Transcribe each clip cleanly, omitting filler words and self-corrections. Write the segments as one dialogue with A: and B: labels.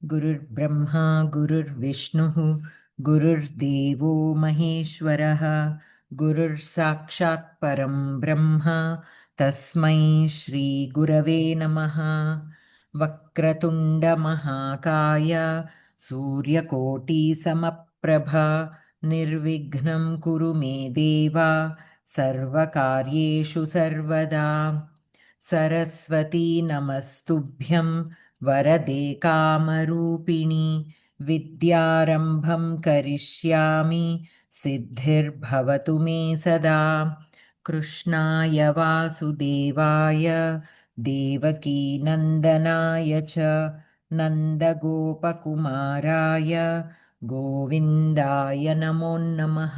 A: गुरुर्ब्रह्मा गुरुर्विष्णुः गुरुर्देवो महेश्वरः गुरुर्साक्षात् परं ब्रह्म तस्मै श्रीगुरवे नमः। वक्रतुण्डमहाकाय सूर्यकोटिसमप्रभा निर्विघ्नं कुरु मे देव सर्वकार्येषु सर्वदा। सरस्वती नमस्तुभ्यं वरदे कामरूपिणि विद्यारम्भं करिष्यामि सिद्धिर्भवतु मे सदा। कृष्णाय वासुदेवाय देवकीनन्दनाय च नन्दगोपकुमाराय गोविन्दाय नमो नमः।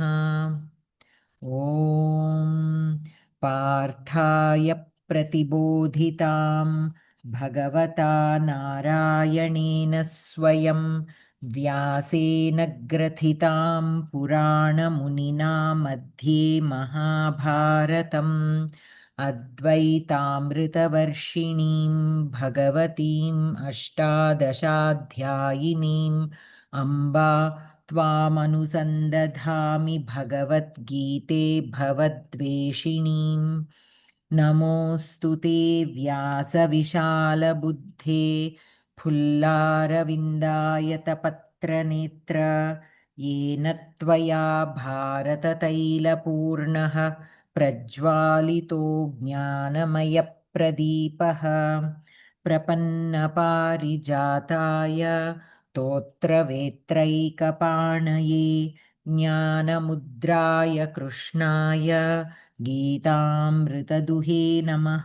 A: ॐ पार्थाय प्रतिबोधितां भगवता नारायणेन स्वयं व्यासेन ग्रथितां पुराणमुनिना मध्ये महाभारतम् अद्वैतामृतवर्षिणीं भगवतीम् अष्टादशाध्यायिनीम् अम्बा त्वामनुसन्दधामि भगवद्गीते भवद्वेषिणीं। नमोऽस्तु ते व्यासविशालबुद्धे फुल्लारविन्दायतपत्रनेत्र येन त्वया भारततैलपूर्णः प्रज्वालितो ज्ञानमयप्रदीपः। प्रपन्नपारिजाताय स्तोत्रवेत्रैकपाणये ज्ञानमुद्राय कृष्णाय गीतामृतदुहे नमः।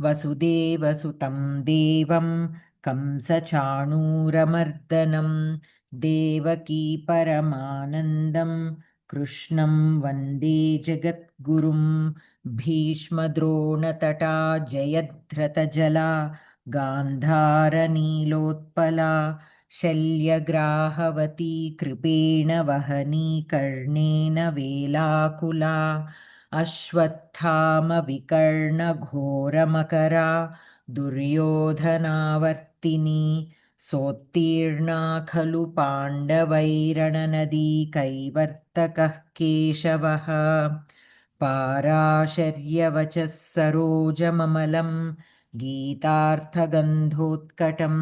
A: वसुदेवसुतं देवं कंसचाणूरमर्दनं देवकी परमानन्दं कृष्णं वन्दे जगद्गुरुं। भीष्मद्रोणतटा जयद्रथजला गान्धारनीलोत्पला शल्यग्राहवती कृपेण वहनी कर्णेन वेलाकुला अश्वत्थामविकर्णघोरमकरा दुर्योधनावर्तिनी सोत्तीर्णा खलु पाण्डवैरणनदीकैवर्तकः केशवः। पाराशर्यवचः सरोजममलं गीतार्थगन्धोत्कटं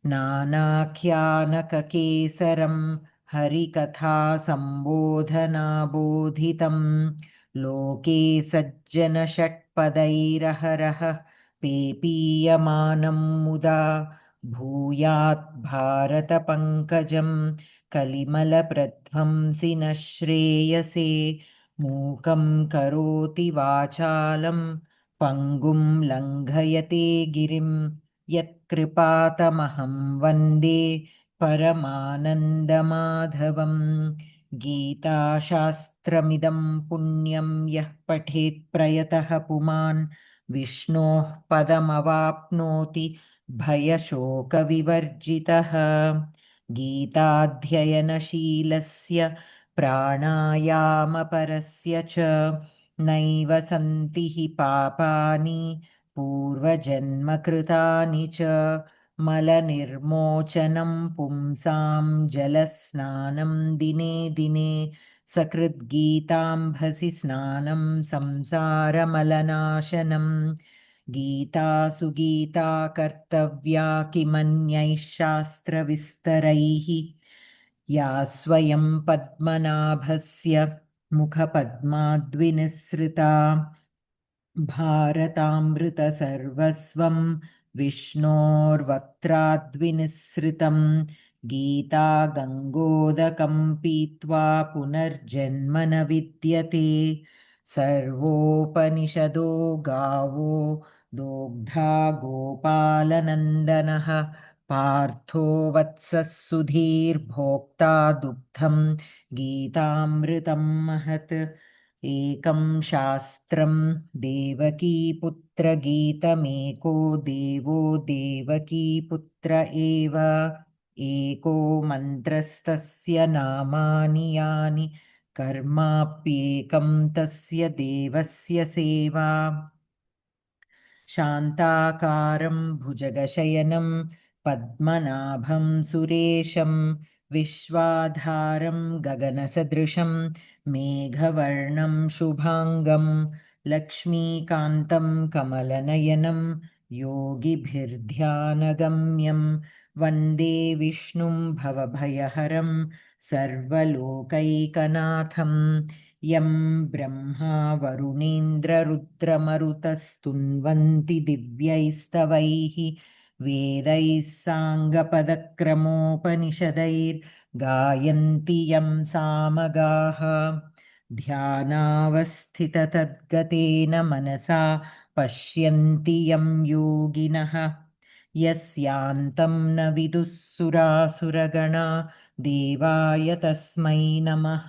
A: नानाख्यानककेसरं हरिकथासम्बोधनाबोधितं लोके सज्जनषट्पदैरहरः पेपीयमानं मुदा भूयात् भारतपङ्कजं कलिमलप्रध्वंसि न श्रेयसे। मूकं करोति वाचालं पङ्गुं लङ्घयते गिरिं यत्कृपातमहं वन्दे परमानन्दमाधवम्। गीताशास्त्रमिदं पुण्यं यः पठेत् प्रयतः पुमान् विष्णोः पदमवाप्नोति भयशोकविवर्जितः। गीताध्ययनशीलस्य प्राणायामपरस्य च नैव सन्ति हि पापानि पूर्वजन्मकृतानि च। मलनिर्मोचनं पुंसां जलस्नानं दिने दिने सकृद्गीताम्भसि स्नानं संसारमलनाशनं। गीता सुगीता कर्तव्या किमन्यैः शास्त्रविस्तरैः या स्वयं पद्मनाभस्य मुखपद्माद्विनिसृता। भारतामृतसर्वस्वं विष्णोर्वक्त्राद्विनिसृतं गीता गङ्गोदकं पीत्वा पुनर्जन्म न विद्यते। सर्वोपनिषदो गावो दोग्धा गोपालनन्दनः पार्थो वत्सः सुधीर्भोक्ता दुग्धं गीतामृतं महत्। एकं शास्त्रं देवकीपुत्रगीतमेको देवो देवकीपुत्र एव। एको मन्त्रस्तस्य नामानि यानि कर्माप्येकं तस्य देवस्य सेवा। शान्ताकारं भुजगशयनं पद्मनाभं सुरेशं विश्वाधारं गगनसदृशं मेघवर्णं शुभाङ्गं लक्ष्मीकान्तं कमलनयनं योगिभिर्ध्यानगम्यं वन्दे विष्णुं भवभयहरं सर्वलोकैकनाथं यं ब्रह्मा वरुणेन्द्ररुद्रमरुतस्तुन्वन्ति दिव्यैस्तवैः वेदैः साङ्गपदक्रमोपनिषदैर्गायन्ति यं सामगाः ध्यानावस्थिततद्गतेन मनसा पश्यन्ति यं योगिनः यस्यान्तं न विदुः सुरासुरगणा देवाय तस्मै नमः।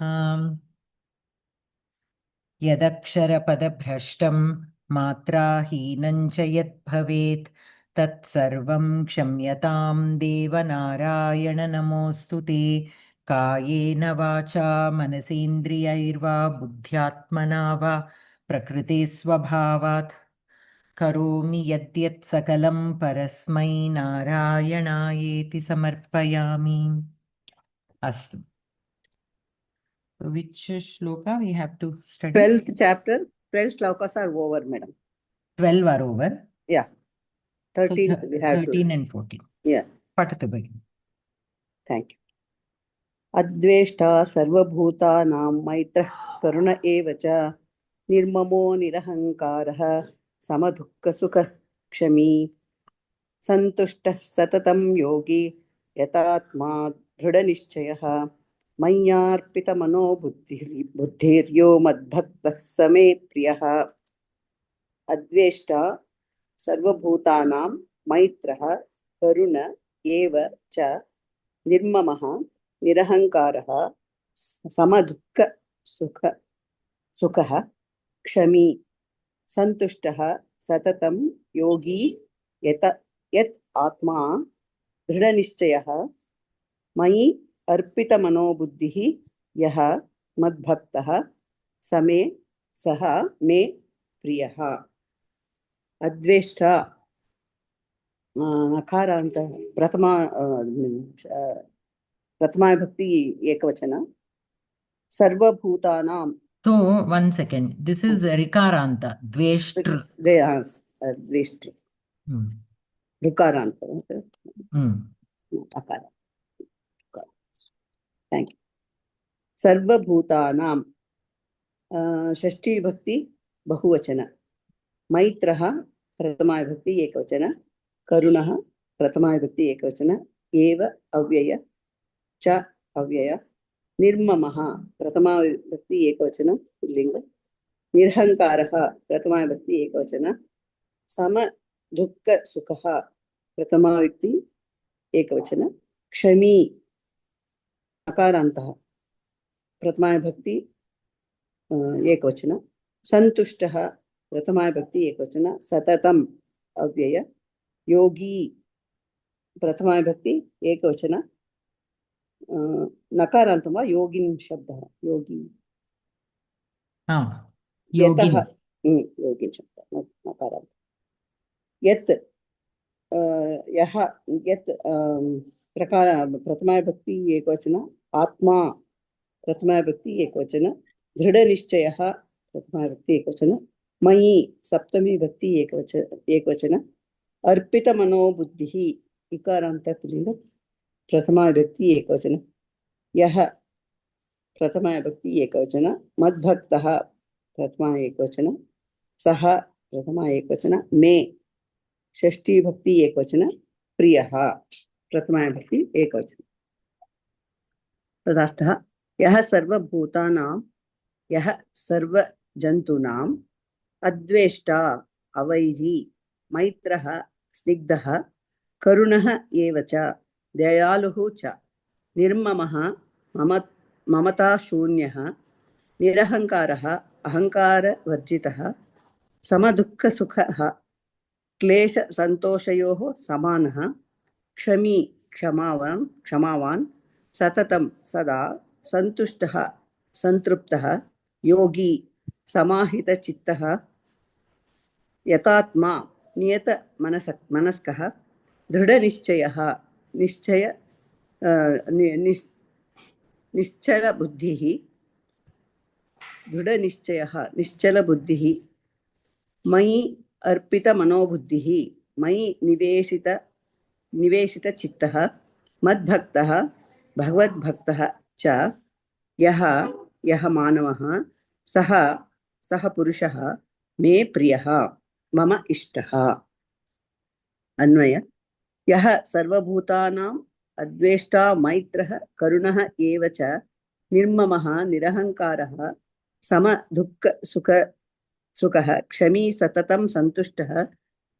A: यदक्षरपदभ्रष्टं मात्राहीनं च यद्भवेत् तत्सर्वं क्षम्यतां देवनारायण नमोऽस्तु ते। कायेन वाचा मनसेन्द्रियैर्वा बुद्ध्यात्मना वा प्रकृतिस्वभावात् करोमि यद्यत् सकलं परस्मै नारायणायेति समर्पयामि। अस्तु, which shloka we have to study?
B: 12th chapter, 12 shlokas are over, madam.
A: 12 are over.
B: Yeah. 13
A: so
B: we have
A: 13
B: to.
A: and 14.
B: Yeah.
A: Patatu Bhagini.
B: Thank you. Adveshta sarvabhutanam maitrah karuna evacha nirmamo nirahankarah samadukka sukha kshami santushta satatam yogi yatatma dhrudanischayah मय्यार्पित मनो बुद्धिर्यो मद्भक्तः समे प्रियः अद्वेष्टा सर्वभूतानां मैत्रः करुण एव च निर्ममः निरहङ्कारः समदुःख सुखः क्षमी सन्तुष्टः सततं योगी यत् आत्मा दृढनिश्चयः मयि अर्पितमनोबुद्धिः यः मद्भक्तः समे सः मे प्रियः। अद्वेष्टा नकारान्त प्रथमा भक्ति एकवचन सर्वभूतानां।
A: So 1 second, this is rikaranta dveshtr.
B: द्वेष्टृ ऋकारान्त अकार। Thank you. सर्वभूतानां षष्ठी भक्ति बहुवचन मैत्रः प्रथमा भक्ति एकवचन करुणः प्रथमा भक्ति एकवचन एव अव्यय च अव्यय निर्ममः प्रथमा भक्ति एकवचन पुल्लिंग निरहङ्कारः प्रथमा भक्ति एकवचन सम दुःख सुखः प्रथमा भक्ति एकवचन क्षमी अकारान्तः प्रथमा भक्ति एकवचन सन्तुष्टः प्रथमा भक्ति एकवचन सततम् अव्यय योगी प्रथमा भक्ति एकवचन नकारान्तं वा योगिन् शब्दः योगी
A: योगिन्
B: योगिन् शब्दः नकारान्त यत् यः यत् प्रकार प्रथमा भक्ति एकवचन आत्मा प्रथमा भक्ति एकवचन दृढनिश्चयः प्रथमा भक्ति एकवचन मयि सप्तमी भक्ति एकवचन अर्पितमनोबुद्धिः इकारान्त पुल्लिंग प्रथमा भक्ति एकवचन यः प्रथमा भक्ति एकवचन मद्भक्तः प्रथमा एकवचन सः प्रथमा एकवचन मे षष्ठी भक्ति एकवचन प्रियः प्रथमा भक्ति एकवचन। तदर्थः यः सर्वभूतानां यः सर्वजन्तूनाम् अद्वेष्टा अवैरी मैत्रः स्निग्धः करुणः एव च दयालुः च निर्ममः ममताशून्यः निरहङ्कारः अहङ्कारवर्जितः समदुःखसुखः क्लेशसन्तोषयोः समानः क्षमी क्षमावान् सततं सदा सन्तुष्टः सन्तृप्तः योगी समाहितचित्तः यतात्मा नियतमनस्कः दृढनिश्चयः निश्चलबुद्धिः दृढनिश्चयः निश्चलबुद्धिः मयि अर्पितमनोबुद्धिः मयि निवेशितचित्तः मद्भक्तः भगवद्भक्तः च यः मानवः सः पुरुषः मे प्रियः मम इष्टः। अन्वय यः सर्वभूतानाम् अद्वेष्टा मैत्रः करुणः एव च निर्ममः निरहङ्कारः समदुःखसुखः क्षमी सततं सन्तुष्टः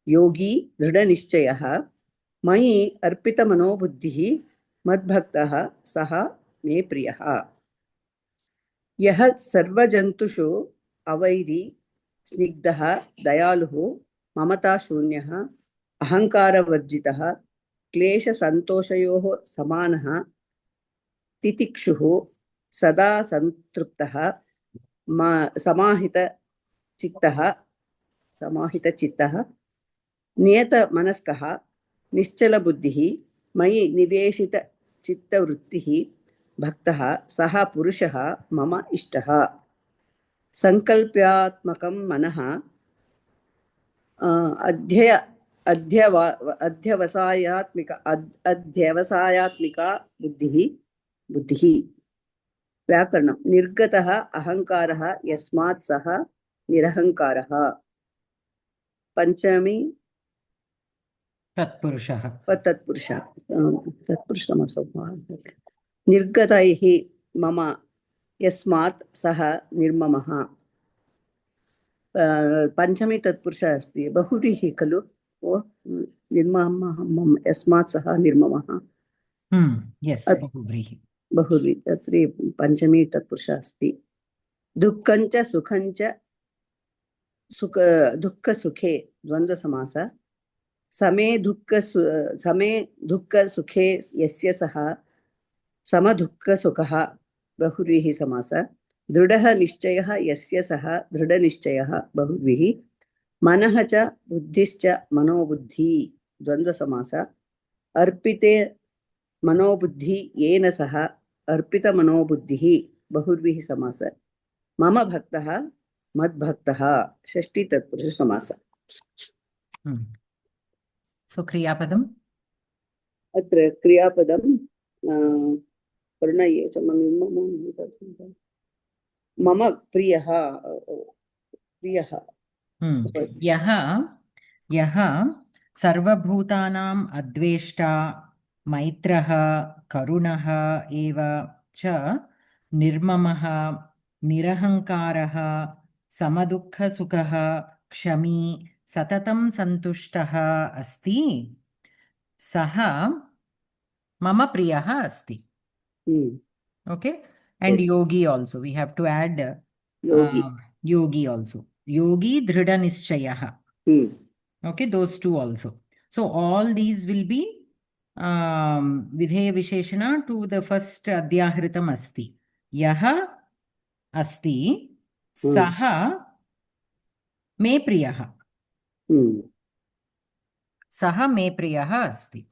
B: योगी दृढनिश्चयः मयि अर्पितमनोबुद्धिः मद्भक्तः सः मे प्रियः। यः सर्वजन्तुषु अवैरी स्निग्धः दयालुः ममताशून्यः अहङ्कारवर्जितः क्लेशसन्तोषयोः समानः तितिक्षुः सदा संतृप्तः समाहितचित्तः नियतमनस्कः निश्चलबुद्धिः मयि निवेशितचित्तवृत्तिः भक्तः सः पुरुषः मम इष्टः। संकल्प्यात्मकं मनः अध्यवसायात्मिका बुद्धिः व्याकरणं निर्गतः अहङ्कारः यस्मात् सः निरहङ्कारः। पंचमी
A: तत्पुरुषः
B: निर्गतैः मम यस्मात् सः निर्ममः। पंचमी तत्पुरुषः अस्ति बहुव्रीः खलु निर्ममः यस्मात् सः निर्ममः। बहुव्रीः अत्र पंचमी तत्पुरुषः अस्ति। दुःखञ्च सुखञ्च दुःखसुखे द्वन्द्वसमासः समे दुःखसुखे यस्य सः समदुःखसुखः बहुव्रीः समासः। दृढः निश्चयः यस्य सः दृढनिश्चयः बहुव्रीः। मनः च बुद्धिश्च मनोबुद्धि द्वन्द्वसमासः। अर्पिते मनोबुद्धि येन सह अर्पितमनोबुद्धिः बहुव्रीः समासः। मम भक्तः मद्भक्तः षष्ठी तत्पुरुष समासः।
A: सो क्रियापदम्
B: अत्र क्रियापदं मम प्रियः
A: यः सर्वभूतानाम् अद्वेष्टा मैत्रः करुणः एव च निर्ममः निरहङ्कारः समदुःखसुखः क्षमी सततं सन्तुष्टः अस्ति सः मम प्रियः अस्ति। Okay, and yes. Yogi also we have to add yogi also. Yogi dhrida nischayah. Okay, those two also. So all these will be vidheya visheshana to the first adhyahritam asti. Yaha asti saha me priyah. Saha me priyah asti.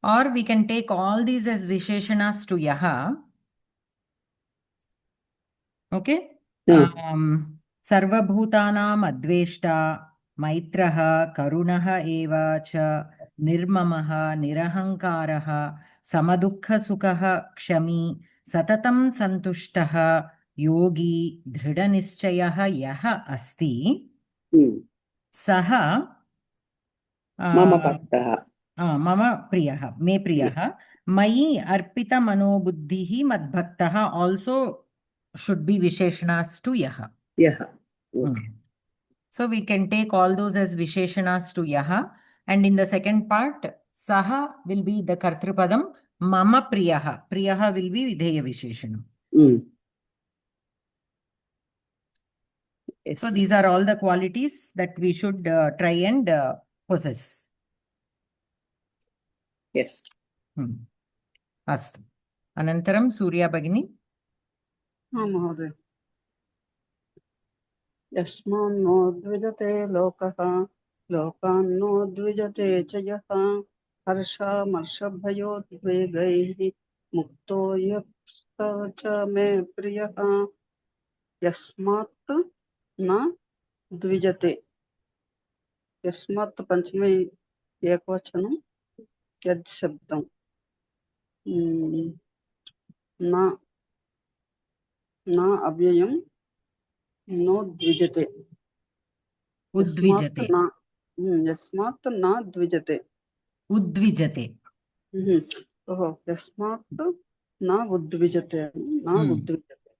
A: Or we can take all these as visheshanas to yaha. Okay. Sarvabhutanam adveshta maitraha karunaha eva cha nirmamaha nirahankaraha samadukha sukaha kshami satatam santushtaha yogi dhrida yaha asti saha
B: मम भक्तः
A: मम प्रियः मे प्रियः मयि अर्पिता मनोबुद्धिः मद्भक्तः also should be visheshanas to yaha. Okay. So we can take all those as visheshanas to yaha, and in the second part saha will be the kartrupadam, mama priyaha will be vidheya visheshanam. Yes. So these are all the qualities that we should try and possess.
B: Yes.
A: Astu. Anantaram Surya Bhagini.
C: महोदय
B: यस्मान्नो द्विजते लोकः लोकान्नो द्विजते च यः हर्षामर्षभयोद्वेगैः मुक्तो यः स च मे प्रियः यस्मात् न द्विजते यस्मात् पंचमी एकवचनं यद् शब्दं न न अव्ययं नो द्विजते यस्मात्
A: उद्विजते
B: न द्विजते
A: उद्विजते
B: ओहो यस्मात् न उद्विजते न उद्विजते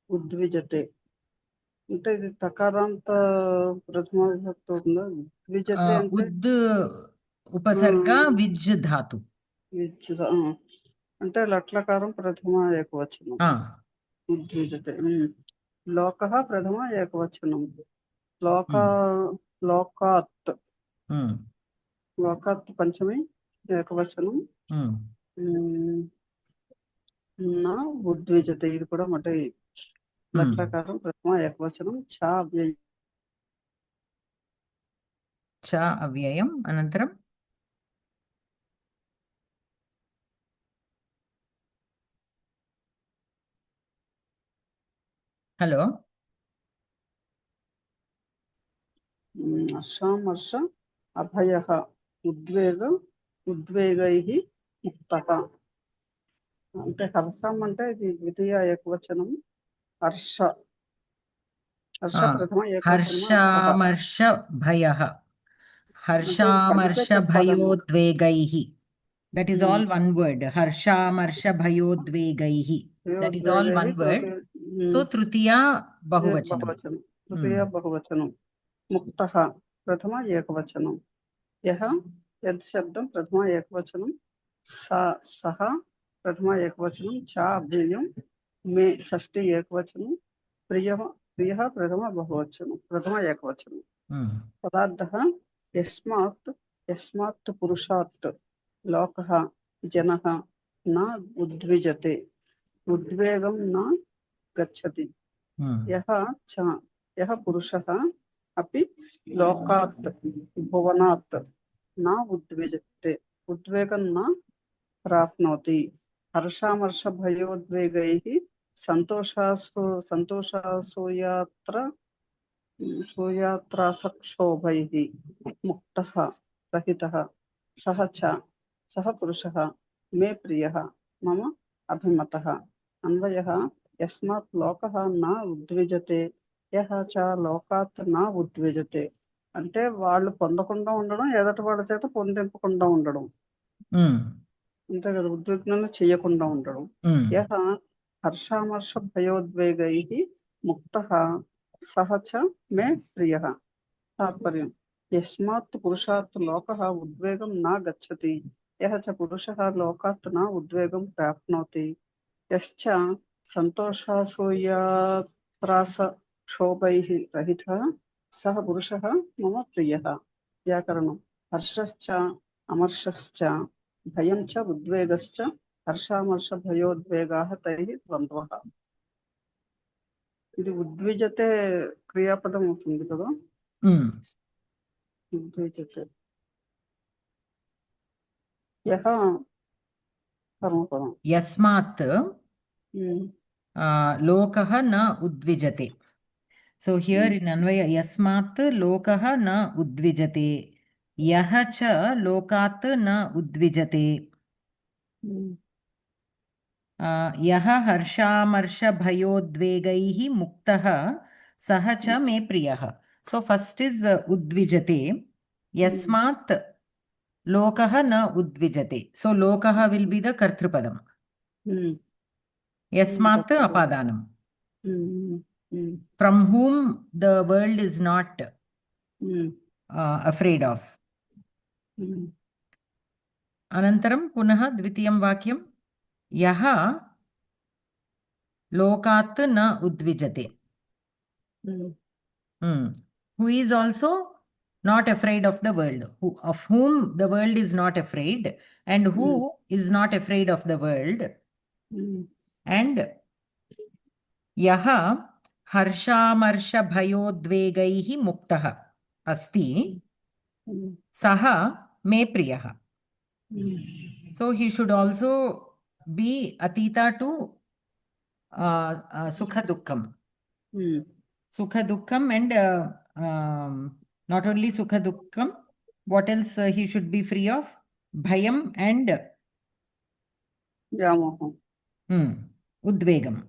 B: उद्विजते అంటే ఇది తకారాంత ప్రథమ విభక్తి ఉందా ఉద్విజతే అంటే
A: ఉద్ ఉపసర్గ విజ్ ధాతు
B: అంటే లట్లకారం ప్రథమ ఏకవచనం ఉద్విజతే లోకః ప్రథమ ఏకవచనం లోకాత్ లోకాత్ పంచమి ఏకవచనం నా ఉద్విజతే ఇది కూడా మట లట్లకారం ప్రథమ ఏకవచనం
A: చ అవ్యయం అనంతరం హలో
B: హర్షామర్ష అభయః ఉద్వేగైః ముక్తః అంటే హర్షం అంటే ఇది ద్వితీయ ఏకవచనం హర్ష ప్రథమ
A: హర్షామర్ష భయః హర్షామర్ష భయోద్వేగైః that is all one word harshaamarsha bhayodvegaihi that is all one word so tritiya bahuvachanam
B: तृतीय बहुवचనం मुक्तः प्रथम एकवचనం यः यद् शब्दं प्रथम एकवचनं सः प्रथम एकवचनं च अव्ययं मे षष्ठी एकवचनं प्रियः प्रथम बहुवचनं प्रथम एकवचनं पदार्थः यस्मात् पुरुषात् लोकः जनः न उद्विजते उद्वेगं न गच्छति यः पुरुषः अपि लोकात् भुवनात् न उद्विजते उद्वेगं न प्राप्नोति हर्षामर्षभयोद्वेगैः सूयात्रासक्षोभैः मुक्तः रहितः सः पुरुषः मे प्रियः मम अभिमतः अन्वयः यस्मात् लोकः न उद्विजते यः च लोकात् न उद्विजते అంటే వాళ్ళు పొందకుండా ఉండడం ఎదటి వాళ్ళ చేత పొందింపకుండా ఉండడం అంతే కదా ఉద్విగ్నాన్ని చేయకుండా ఉండడం యః హర్షామర్ష భయోద్వేగైః ముక్తః సహ చ మే ప్రియः తాత్పర్యం యస్మాత్ పురుషాత్ లోకः ఉద్వేగం न गच्छति यः च पुरुषः लोकात् न उद्वेगं प्राप्नोति यश्च सन्तोषासूयात्रासक्षोभैः रहितः सः पुरुषः मम प्रियः व्याकरणं हर्षश्च अमर्षश्च भयं च उद्वेगश्च हर्षामर्षभयोद्वेगाः तैः द्वन्द्वः ఇది ఉద్విజతే క్రియాపదం అవుతుంది కదా ఉద్విజతే యః కర్మపదం
A: యస్మాత్ లోకః న ఉద్విజతే so here in anvaya yasmat lokah na udvijate yah cha lokat na udvijate यः हर्षामर्षभयोद्वेगैः मुक्तः सः च मे प्रियः so first is udvijate yasmat lokah na udvijate so lokah will be the kartrupadam yasmat apadanam from whom the world is not afraid of anantaram punah dvitiyam vakyam यः लोकात् न उद्विजते who is also not afraid of the world of whom the world is not afraid and who is not afraid of the world and यः हर्षामर्षभयोद्वेगैः मुक्तः अस्ति सः मे प्रियः. So he should also be atita to sukha dukkham. Sukha dukkham and not only sukha dukkham, what else he should be free of? Bhayam and udvegam.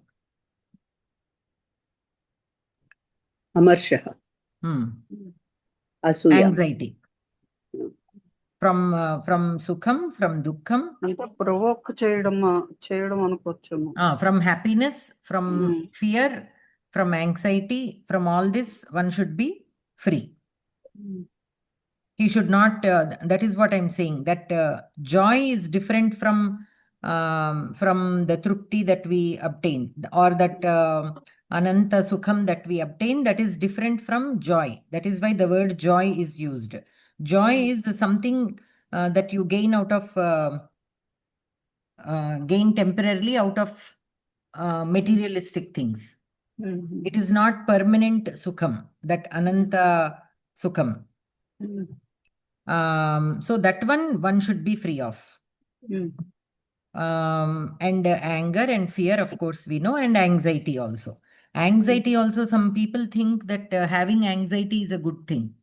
C: Amarshah. Asuya.
A: Anxiety. From sukham, from dukkham.
B: Provoke cheyadam anukochemu.
A: From happiness, from fear, from anxiety, from all this, one should be free. He should not, that is what I'm saying, that joy is different from the trupti that we obtain, or that ananta sukham that we obtain, that is different from joy. That is why the word joy is used. Joy is something that you gain out of, gain temporarily out of materialistic things. It is not permanent sukham, that ananta sukham. So that one should be free of. And anger and fear, of course, we know, and anxiety also. Anxiety also, some people think that having anxiety is a good thing.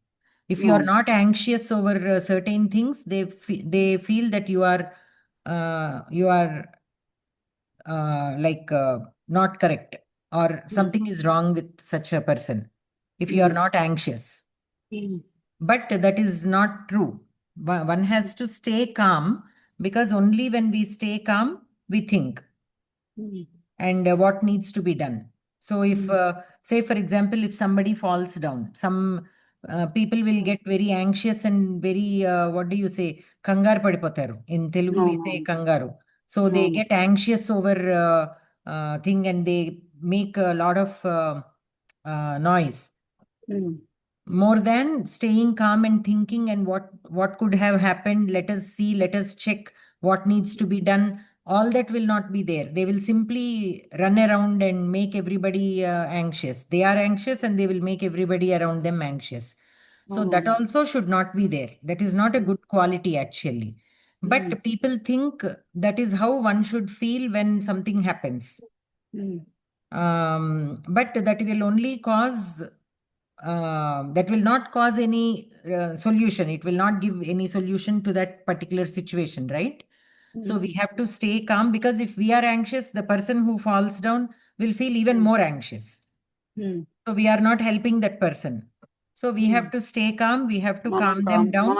A: If you are not anxious over certain things, they feel that you are like not correct, or something is wrong with such a person if you are not anxious. But that is not true. One has to stay calm, because only when we stay calm, we think and what needs to be done. So if, say for example, if somebody falls down, some people will get very anxious and very, what do you say, kangar padipotaru. In Telugu we say kangaru. So they get anxious over thing, and they make a lot of noise. More than staying calm and thinking and what could have happened, let us see, let us check what needs to be done. All that will not be there. They will simply run around and make everybody anxious. They are anxious and they will make everybody around them anxious. So that also should not be there. That is not a good quality actually. But people think that is how one should feel when something happens. But that will only cause, that will not cause any solution. It will not give any solution to that particular situation, right? So we have to stay calm, because if we are anxious, the person who falls down will feel even more anxious. So we are not helping that person. So we have to stay calm. We have to calm them down.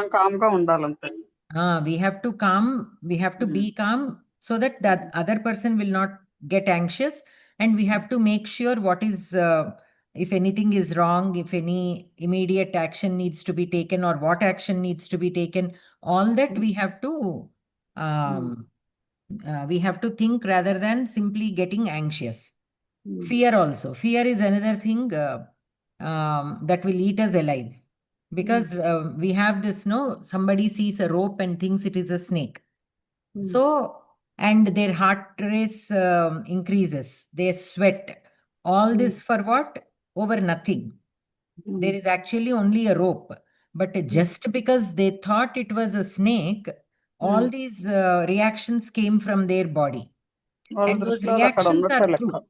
A: We have to calm. We have to be calm so that that other person will not get anxious. And we have to make sure what is, if anything is wrong, if any immediate action needs to be taken, or what action needs to be taken, all that we have to think rather than simply getting anxious. Fear also. Fear is another thing that will eat us alive. Because we have this, no, somebody sees a rope and thinks it is a snake. So, and their heart race increases. They sweat. All this for what? Over nothing. There is actually only a rope. But just because they thought it was a snake, all these reactions came from their body. And those reactions are true.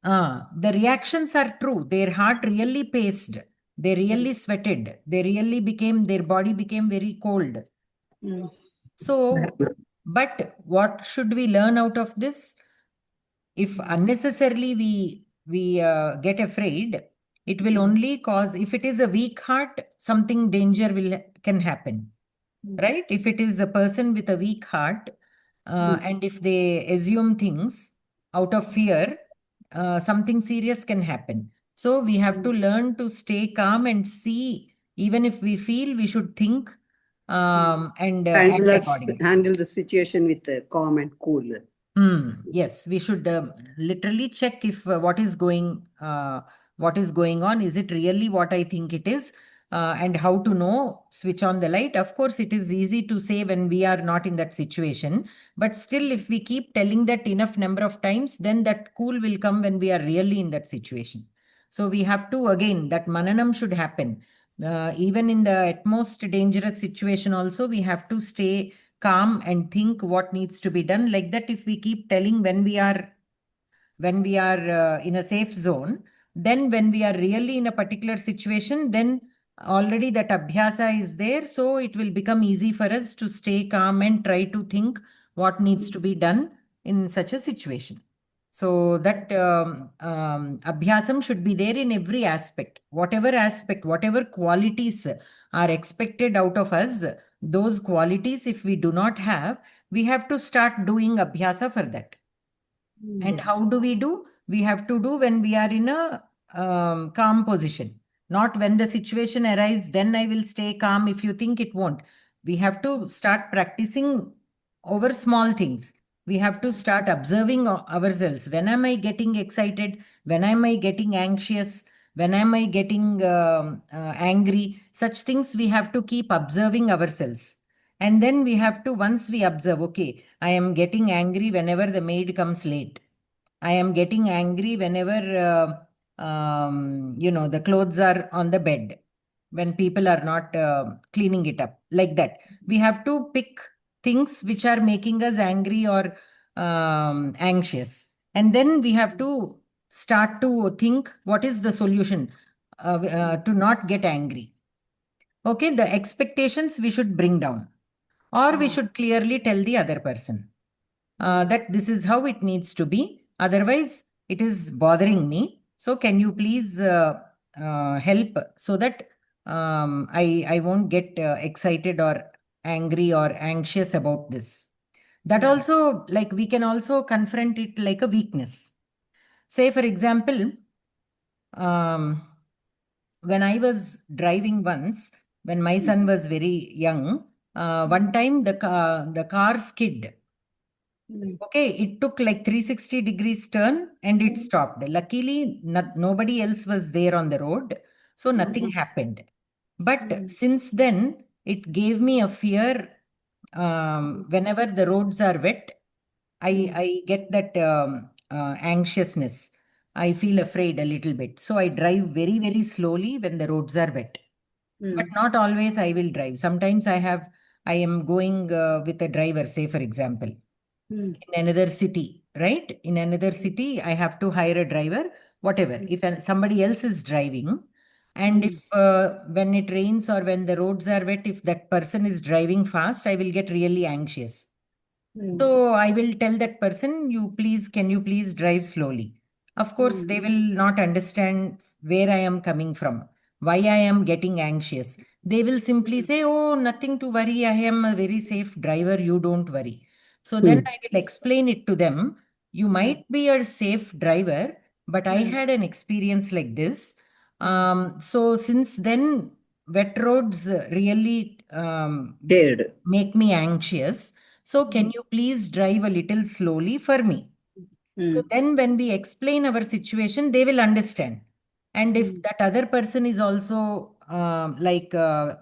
A: The reactions are true. Their heart really paced. They really sweated. They really became, their body became very cold. So, but what should we learn out of this? If unnecessarily we get afraid, it will only cause, if it is a weak heart, something danger can happen. Right? If it is a person with a weak heart, and if they assume things out of fear, something serious can happen. So we have to learn to stay calm and see, even if we feel, we should think and act accordingly.
C: Handle the situation with calm and cool.
A: Yes, we should literally check if what is going on, is it really what I think it is? and how to know, switch on the light. Of course, it is easy to say when we are not in that situation. But still, if we keep telling that enough number of times, then that cool will come when we are really in that situation. So we have to, again, that mananam should happen. Even in the at most dangerous situation also, we have to stay calm and think what needs to be done. Like that, if we keep telling when we are in a safe zone, then when we are really in a particular situation, then already that abhyasa is there. So it will become easy for us to stay calm and try to think what needs to be done in such a situation. So that abhyasam should be there in every aspect, whatever qualities are expected out of us. Those qualities, if we do not have, we have to start doing abhyasa for that. And how do? We have to do when we are in a calm position, not when the situation arises, then I will stay calm. If you think it won't, we have to start practicing over small things. We have to start observing ourselves. When am I getting excited? When am I getting anxious? When am I getting angry? Such things we have to keep observing ourselves. And then we have to, once we observe, okay, I am getting angry whenever the maid comes late. I am getting angry whenever, the clothes are on the bed, when people are not cleaning it up, like that. We have to pick things which are making us angry or anxious. And then we have to start to think what is the solution to not get angry. Okay, the expectations we should bring down, or we should clearly tell the other person that this is how it needs to be. Otherwise, it is bothering me. So, can you please help so that I won't get excited or angry or anxious about this. That also, like, we can also confront it like a weakness. Say, for example, um, when I was driving once, when my son was very young, one time the car skid. Okay, it took like 360 degrees turn and it stopped. Luckily, nobody else was there on the road, so nothing happened. But since then, it gave me a fear. Whenever the roads are wet, I get that anxiousness. I feel afraid a little bit. So I drive very, very slowly when the roads are wet. But not always I will drive. Sometimes I am going with a driver, say, for example, in another city, right? In another city, I have to hire a driver, whatever. If somebody else is driving, and if when it rains or when the roads are wet, if that person is driving fast, I will get really anxious. So I will tell that person, can you please drive slowly? Of course, they will not understand where I am coming from, why I am getting anxious. They will simply say, oh, nothing to worry. I am a very safe driver. You don't worry. So then I will explain it to them. You might be a safe driver, but I had an experience like this. So since then, wet roads really
C: Dared.
A: make me anxious. So can you please drive a little slowly for me? So then when we explain our situation, they will understand. And if that other person is also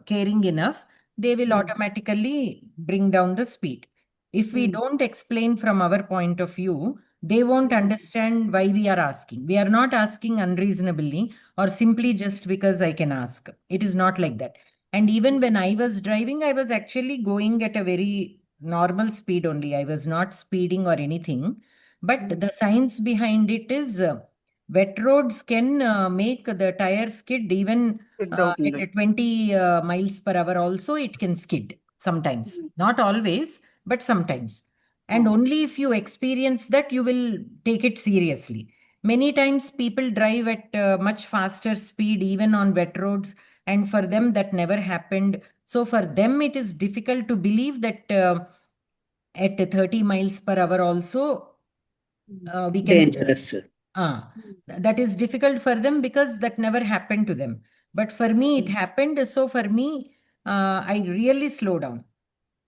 A: caring enough, they will automatically bring down the speed. If we don't explain from our point of view, they won't understand why we are asking. We are not asking unreasonably or simply just because I can ask. It is not like that. And even when I was driving, I was actually going at a very normal speed only. I was not speeding or anything. But the science behind it is wet roads can make the tire skid even at a 20 miles per hour also it can skid sometimes. Not always, but sometimes. And only if you experience that you will take it seriously. Many times people drive at much faster speed even on wet roads, and for them that never happened. So for them it is difficult to believe that at 30 miles per hour also we can
C: Dangerous.
A: that is difficult for them because that never happened to them. But for me, it happened. So for me, I really slow down.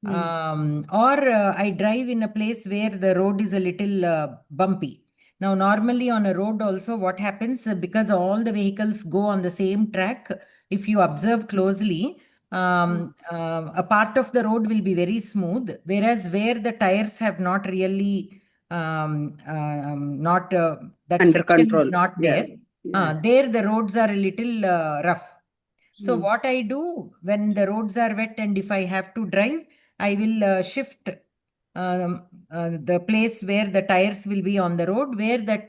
A: Or I drive in a place where the road is a little bumpy. Now, normally on a road also, what happens, because all the vehicles go on the same track, if you observe closely, a part of the road will be very smooth, whereas where the tires have not really, not, that
C: Under
A: friction
C: control.
A: is not
C: Yeah.
A: there, there the roads are a little rough. So what I do when the roads are wet and if I have to drive, I will shift the place where the tires will be on the road, where that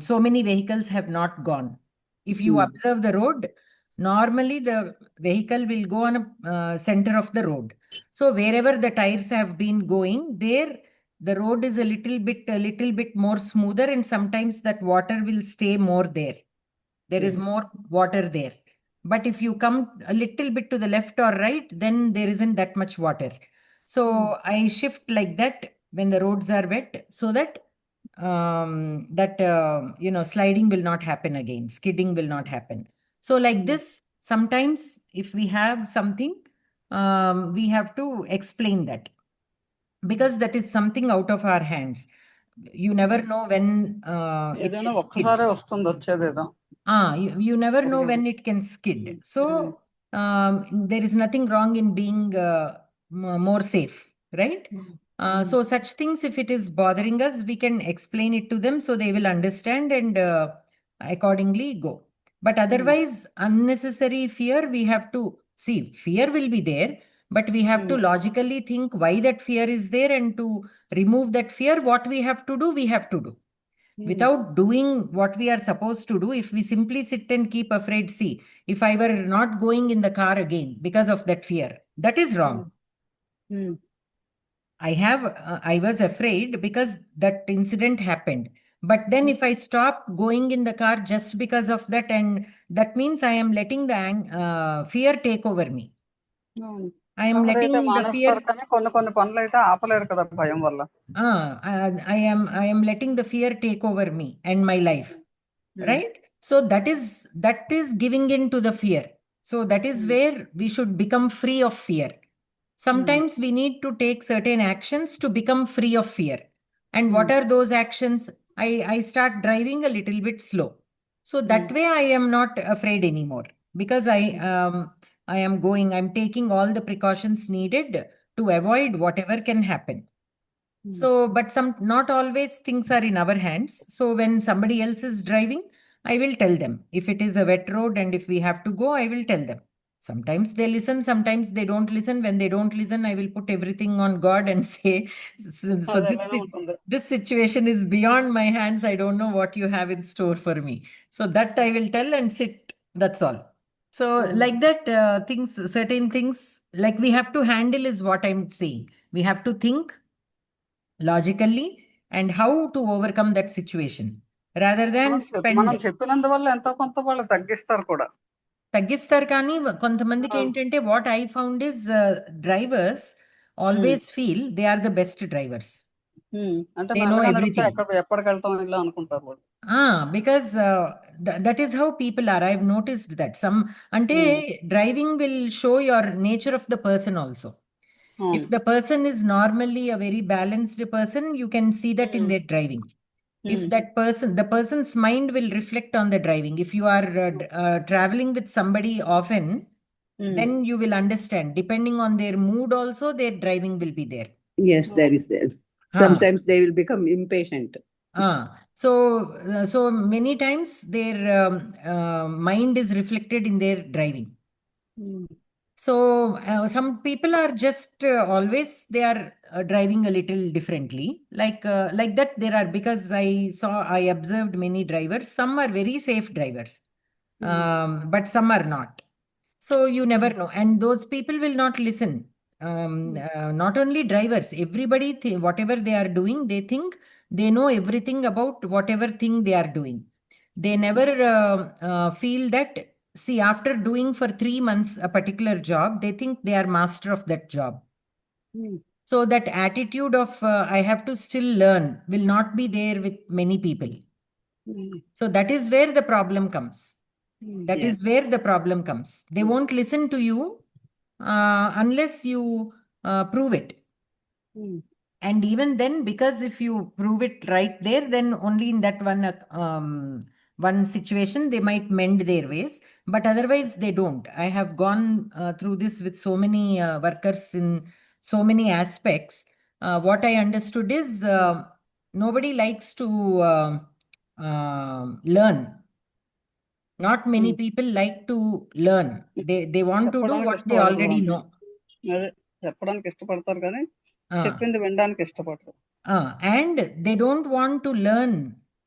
A: so many vehicles have not gone. If you observe the road, normally the vehicle will go on a center of the road. So wherever the tires have been going, there the road is a little bit more smoother, and sometimes that water will stay more there. There is more water there. But if you come a little bit to the left or right, then there isn't that much water. So I shift like that when the roads are wet, so that sliding will not happen again, skidding will not happen. So like this, sometimes if we have something, we have to explain that, because that is something out of our hands. You never know when it
B: ఏదైనా
A: can skid.
B: ఒక్కసారే వస్తుంది వచ్చేదేదో.
A: You never know when it can skid. So there is nothing wrong in being more safe, right? So such things, if it is bothering us, we can explain it to them so they will understand and accordingly go. But otherwise, unnecessary fear, we have to see, fear will be there, but we have to logically think why that fear is there, and to remove that fear, what we have to do, we have to do. Without doing what we are supposed to do, if we simply sit and keep afraid, see, if I were not going in the car again because of that fear, that is wrong. I was afraid because that incident happened. But then if I stop going in the car just because of that, and that means I am letting the fear take over me. I am
B: అయితే
A: letting the fear.
B: మానేస్తారు కానీ కొన్ని పనులు అయితే ఆపలేరు కదా భయం వల్ల.
A: I am letting the fear take over me and my life. Right? So that is giving in to the fear. So that is where we should become free of fear. Sometimes we need to take certain actions to become free of fear. And what are those actions? I start driving a little bit slow. So that way I am not afraid anymore, because I'm taking all the precautions needed to avoid whatever can happen. So, but not always things are in our hands. So when somebody else is driving, I will tell them. If it is a wet road and if we have to go, I will tell them. Sometimes they listen, sometimes they don't listen. When they don't listen, I will put everything on God and say, so this situation is beyond my hands. I don't know what you have in store for me. So that I will tell and sit. That's all. So like that, certain things, like we have to handle is what I'm saying. We have to think logically and how to overcome that situation, rather than
B: మనం చెప్పినందువల్ల ఎంతో కొంత వాళ్ళు తగ్గిస్తారు కూడా.
A: తగ్గిస్తారు కానీ కొంతమందికి ఏంటంటే, what I found is drivers always feel they are the best drivers.
B: అంటే మెల్లగా నడిపితే ఎక్కడికి వెళ్తాం ఇలా అనుకుంటారు వాళ్ళు.
A: Because that is how people are. I've noticed that some ante driving will show your nature of the person also. If the person is normally a very balanced person, you can see that in their driving. If that person, the person's mind will reflect on the driving. If you are traveling with somebody often, then you will understand. Depending on their mood also, their driving will be there.
C: Yes, there is there. Sometimes they will become impatient.
A: So many times their mind is reflected in their driving. So some people are just always they are driving a little differently, like that. There are, because I observed many drivers. Some are very safe drivers, but some are not. So you never know, and those people will not listen. Not only drivers, everybody, whatever they are doing, they think they know everything about whatever thing they are doing. They never feel that. See, after doing for 3 months a particular job, they think they are master of that job. So that attitude of I have to still learn will not be there with many people. So that is where the problem comes. That is where the problem comes. They won't listen to you unless you prove it. And even then, because if you prove it right there, then only in that one situation they might mend their ways, but otherwise they don't. I have gone through this with so many workers in so many aspects. What I understood is nobody likes to learn. Not many people like to learn. They want to do
B: చెప్పడానికి
A: what they
B: ఇష్టపడరు
A: already
B: అంతే.
A: know.
B: అదే చెప్పడానికి ఇష్టపడతారు కానీ
A: Ah.
B: చెప్పింది వినడానికి ఇష్టపడరు.
A: And they don't want to learn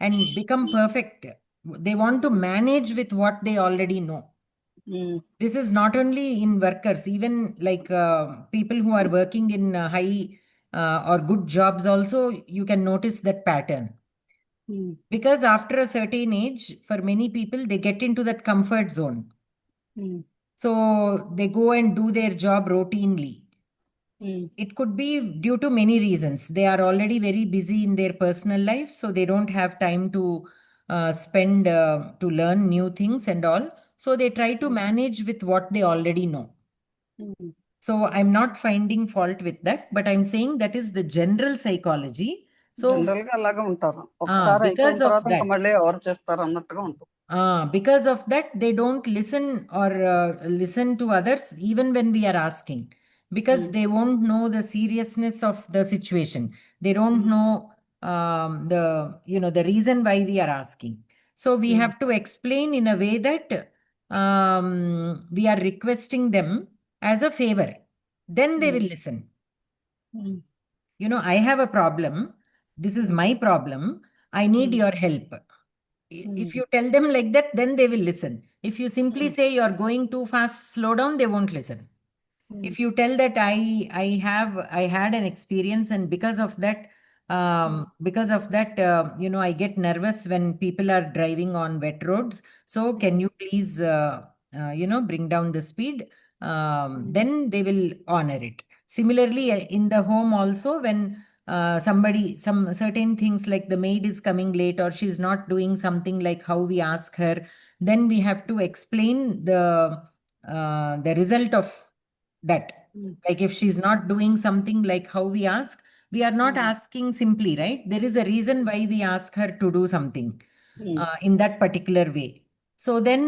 A: and become perfect. They want to manage with what they already know. This is not only in workers, even like people who are working in high or good jobs also, you can notice that pattern. Because after a certain age, for many people, they get into that comfort zone. So they go and do their job routinely. It could be due to many reasons. They are already very busy in their personal life, so they don't have time to spend to learn new things and all. So they try to manage with what they already know. So I'm not finding fault with that, but I'm saying that is the general psychology. So
B: general గా అలాగే ఉంటారు. ఒకసారి
A: because
B: అయిపోయిన
A: of
B: తర్వాత ఇంకా
A: that,
B: మళ్ళీ ఎవరు చేస్తారు అన్నట్టుగా ఉంటుంది.
A: because of that, they don't listen or listen to others even when we are asking, because they won't know the seriousness of the situation. They don't know the reason why we are asking. So we have to explain in a way that we are requesting them as a favor. Then they will listen. I have a problem. This is my problem. I need your help. If you tell them like that, then they will listen. If you simply say you are going too fast, slow down, they won't listen. If you tell that I had an experience, and because of that, I get nervous when people are driving on wet roads. So can you please bring down the speed? Then they will honor it. Similarly, in the home also, when some certain things like the maid is coming late or she's not doing something like how we ask her, then we have to explain the result of that. Like if she's not doing something like how we ask, we are not asking simply, right? There is a reason why we ask her to do something in that particular way. So then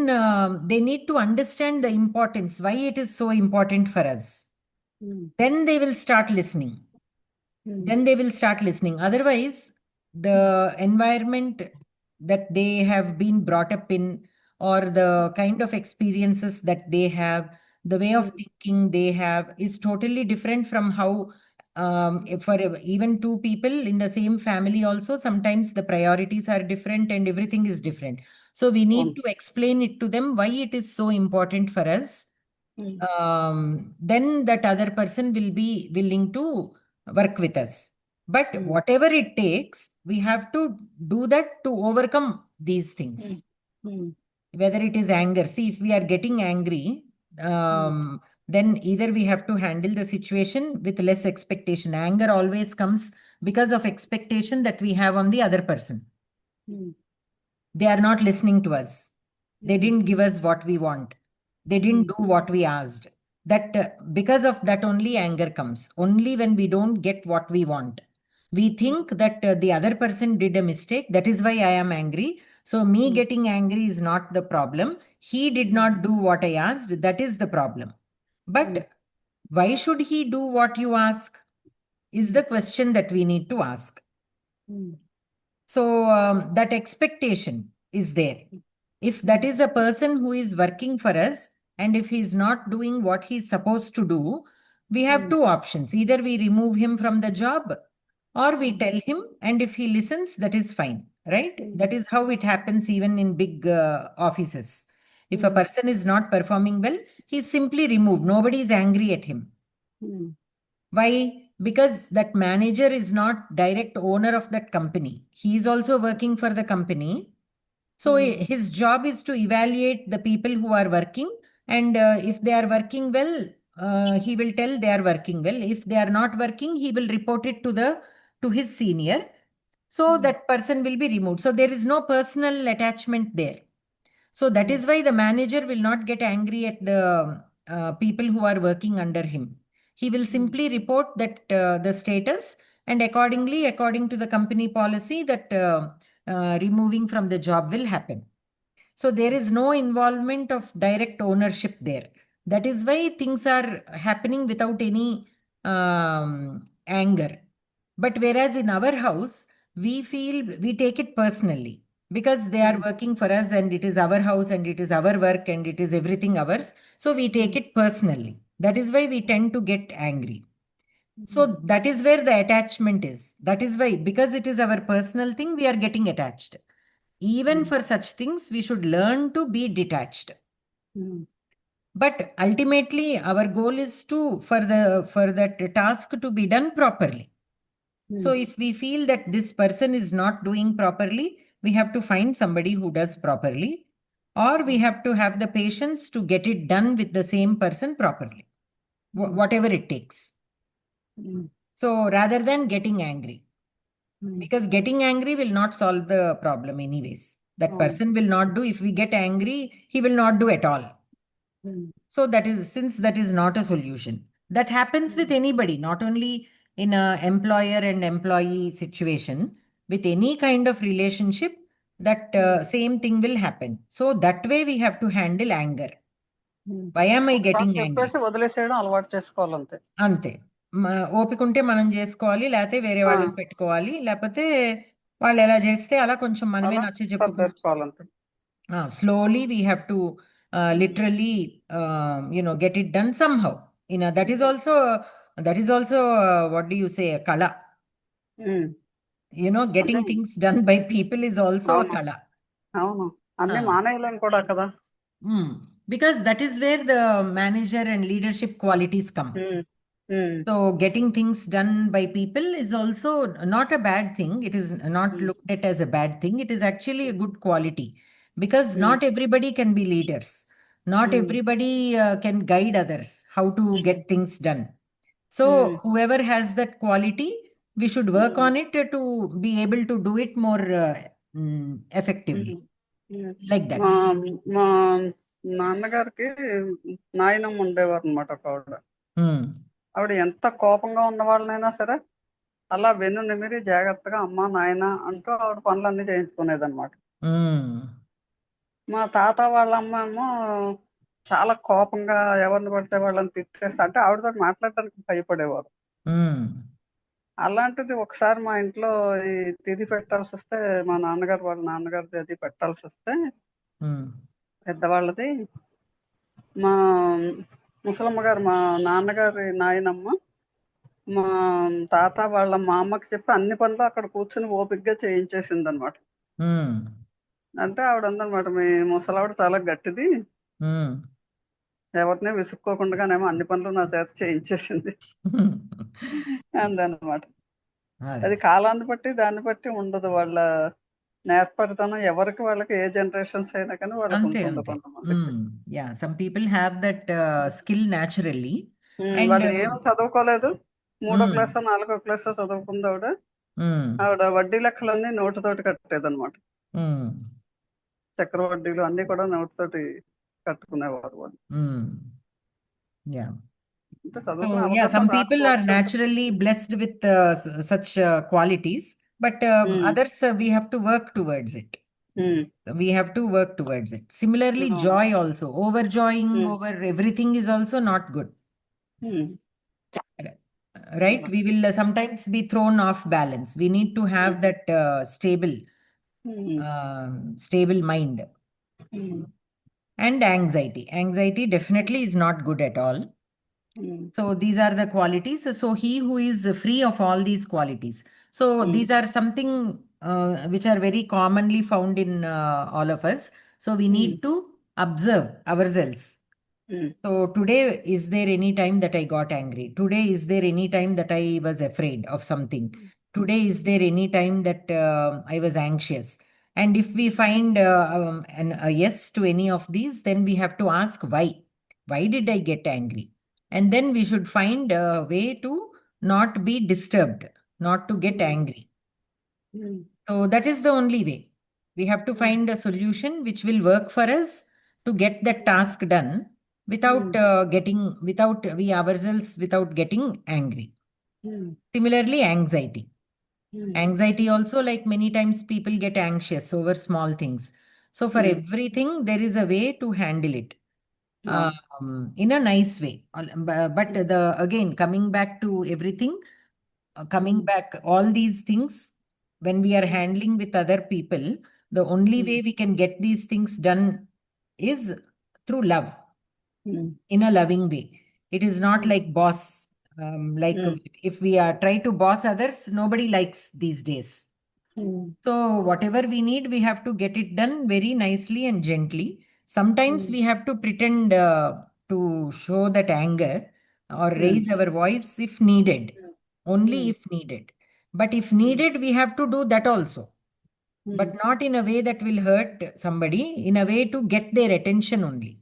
A: they need to understand the importance, why it is so important for us. Then they will start listening. Then they will start listening. Otherwise, the environment that they have been brought up in, or the kind of experiences that they have, the way of thinking they have, is totally different from how if for even two people in the same family also, sometimes the priorities are different and everything is different. So we need to explain it to them why it is so important for us. Then that other person will be willing to work with us. But whatever it takes, we have to do that to overcome these things. Whether it is anger. See, if we are getting angry, then either we have to handle the situation with less expectation. Anger always comes because of expectation that we have on the other person. They are not listening to us. They didn't give us what we want. They didn't do what we asked. That because of that only anger comes. Only when we don't get what we want. We think that the other person did a mistake. That is why I am angry. So me getting angry is not the problem. He did not do what I asked. That is the problem. But why should he do what you ask? Is the question that we need to ask. So that expectation is there. If that is a person who is working for us, and if he is not doing what he is supposed to do, we have two options. Either we remove him from the job, or we tell him, and if he listens, that is fine, right? That is how it happens even in big offices. If a person is not performing well, he is simply removed. Nobody is angry at him. Why? Because that manager is not direct owner of that company. He is also working for the company. So his job is to evaluate the people who are working, and if they are working well, he will tell they are working well. If they are not working, he will report it to his senior. So that person will be removed. So there is no personal attachment there. So that is why the manager will not get angry at the people who are working under him. He will simply report that the status, and accordingly, according to the company policy, that removing from the job will happen. So there is no involvement of direct ownership there. That is why things are happening without any anger. But whereas in our house, we feel we take it personally because they are working for us and it is our house and it is our work and it is everything ours. So we take it personally. That is why we tend to get angry. So that is where the attachment is. That is why, because it is our personal thing, we are getting attached. Even for such things, we should learn to be detached. But ultimately, our goal is to for that task to be done properly. So if we feel that this person is not doing properly, we have to find somebody who does properly, or we have to have the patience to get it done with the same person properly, whatever it takes. So rather than getting angry, because getting angry will not solve the problem anyways. That person will not do. If we get angry, he will not do at all. So that is, since that is not a solution. That happens with anybody, not only in a employer and employee situation, with any kind of relationship, that same thing will happen. So that way we have to handle anger. Why am I getting angry?
B: చెప్పేసి వదిలేసేయడం అలవాటు చేసుకోవాలంతే.
A: అంతే. ఓపిక ఉంటే మనం చేసుకోవాలి, లేకపోతే వేరే వాళ్ళని పెట్టుకోవాలి, లేకపోతే వాళ్ళు ఎలా చేస్తే అలా కొంచెం మనమే
B: అలా
A: నచ్చ చెప్పుకుంటూ
B: సర్దేసుకోవాలంతే.
A: slowly we have to literally get it done somehow. That is also what do you say, a kala. Getting things done by people is also a kala.
B: అవును, అన్ని మానేయలేం కూడా కదా.
A: Because that is where the manager and leadership qualities come. So getting things done by people is also not a bad thing. It is not looked at as a bad thing. It is actually a good quality, because not everybody can be leaders. Not everybody can guide others how to get things done. So whoever has that quality, we should work on it to be able to do it more effectively. Like that.
B: మా నాన్నగారికి నాయనమ్మ ఉండేవారు అనమాట ఒక ఆవిడ. ఆవిడ ఎంత కోపంగా ఉన్న వాళ్ళనైనా సరే అలా వెన్ను నిమిరి జాగ్రత్తగా అమ్మ నాయన అంటూ ఆవిడ పనులన్నీ చేయించుకునేది అనమాట. మా తాత వాళ్ళ అమ్మ ఏమో చాలా కోపంగా ఎవరిని పడితే వాళ్ళని తిట్టేస్తా అంటే ఆవిడతో మాట్లాడటానికి భయపడేవారు. అలాంటిది ఒకసారి మా ఇంట్లో ఈ తిథి పెట్టాల్సి వస్తే, మా నాన్నగారు వాళ్ళ నాన్నగారిది అది పెట్టాల్సి వస్తే, పెద్దవాళ్ళది, మా ముసలమ్మ గారు, మా నాన్నగారి నాయనమ్మ, మా తాత వాళ్ళ మా అమ్మకి చెప్పి అన్ని పనులు అక్కడ కూర్చుని ఓపికగా చేయించేసింది అనమాట. అంటే ఆవిడ అందనమాట, మీ ముసలావిడ చాలా గట్టిది, ఎవరిని విసుక్కోకుండానేమో అన్ని పనులు నా చేత చేయించేసింది అందనమాట. అది కాలాన్ని బట్టి దాన్ని బట్టి ఉండదు, వాళ్ళ నేర్పరితనం ఎవరికి వాళ్ళకి ఏ జనరేషన్స్ అయినా కానీ వాళ్ళకి ఉంటుంది కొంతమందికి.
A: Some people have that skill naturally.
B: వాళ్ళు ఏమో చదువుకోలేదు, 3వ క్లాసో 4వ క్లాసో చదువుకుంది ఆవిడ. ఆవిడ వడ్డీ లెక్కలన్నీ నోటితోటి కట్టేదన్నమాట. చక్ర వడ్డీలు అన్ని కూడా నోటితోటి కట్టుకునేవారు వాళ్ళు.
A: Some people are naturally blessed with such qualities, but others we have to work towards it. We have to work towards it. Similarly, joy also. Overjoying over everything is also not good. Right? We will sometimes be thrown off balance. We need to have that stable mind. And anxiety. Anxiety definitely is not good at all. So these are the qualities. So he who is free of all these qualities. So these are something which are very commonly found in all of us. So we need to observe ourselves. So today, is there any time that I got angry? Today, is there any time that I was afraid of something? Today, is there any time that I was anxious? And if we find a yes to any of these, then we have to ask why. Why did I get angry? And then we should find a way to not be disturbed, not to get angry. So that is the only way. We have to find a solution which will work for us to get that task done without without getting angry. Similarly, anxiety. Anxiety also, like many times people get anxious over small things. So for everything, there is a way to handle it in a nice way. But again, coming back to everything, coming back, all these things, when we are handling with other people, the only way we can get these things done is through love, in a loving way. It is not like boss. If we are try to boss others, nobody likes these days. So whatever we need, we have to get it done very nicely and gently. Sometimes we have to pretend to show that anger or raise our voice if needed, only if needed. But if needed, we have to do that also, but not in a way that will hurt somebody, in a way to get their attention only.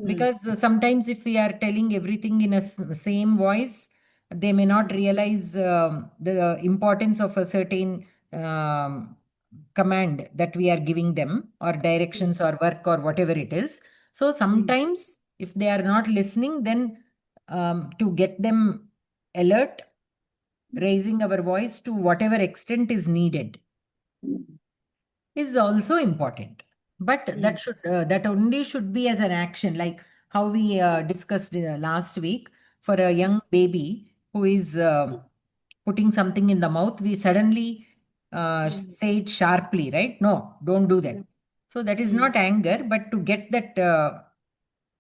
A: Because sometimes if we are telling everything in a same voice, they may not realize the importance of a certain command that we are giving them, or directions or work or whatever it is. So sometimes if they are not listening, then to get them alert, raising our voice to whatever extent is needed is also important. But that only should be as an action, like how we discussed last week. For a young baby who is putting something in the mouth, we suddenly say it sharply, right? No, don't do that. So that is not anger, but to get that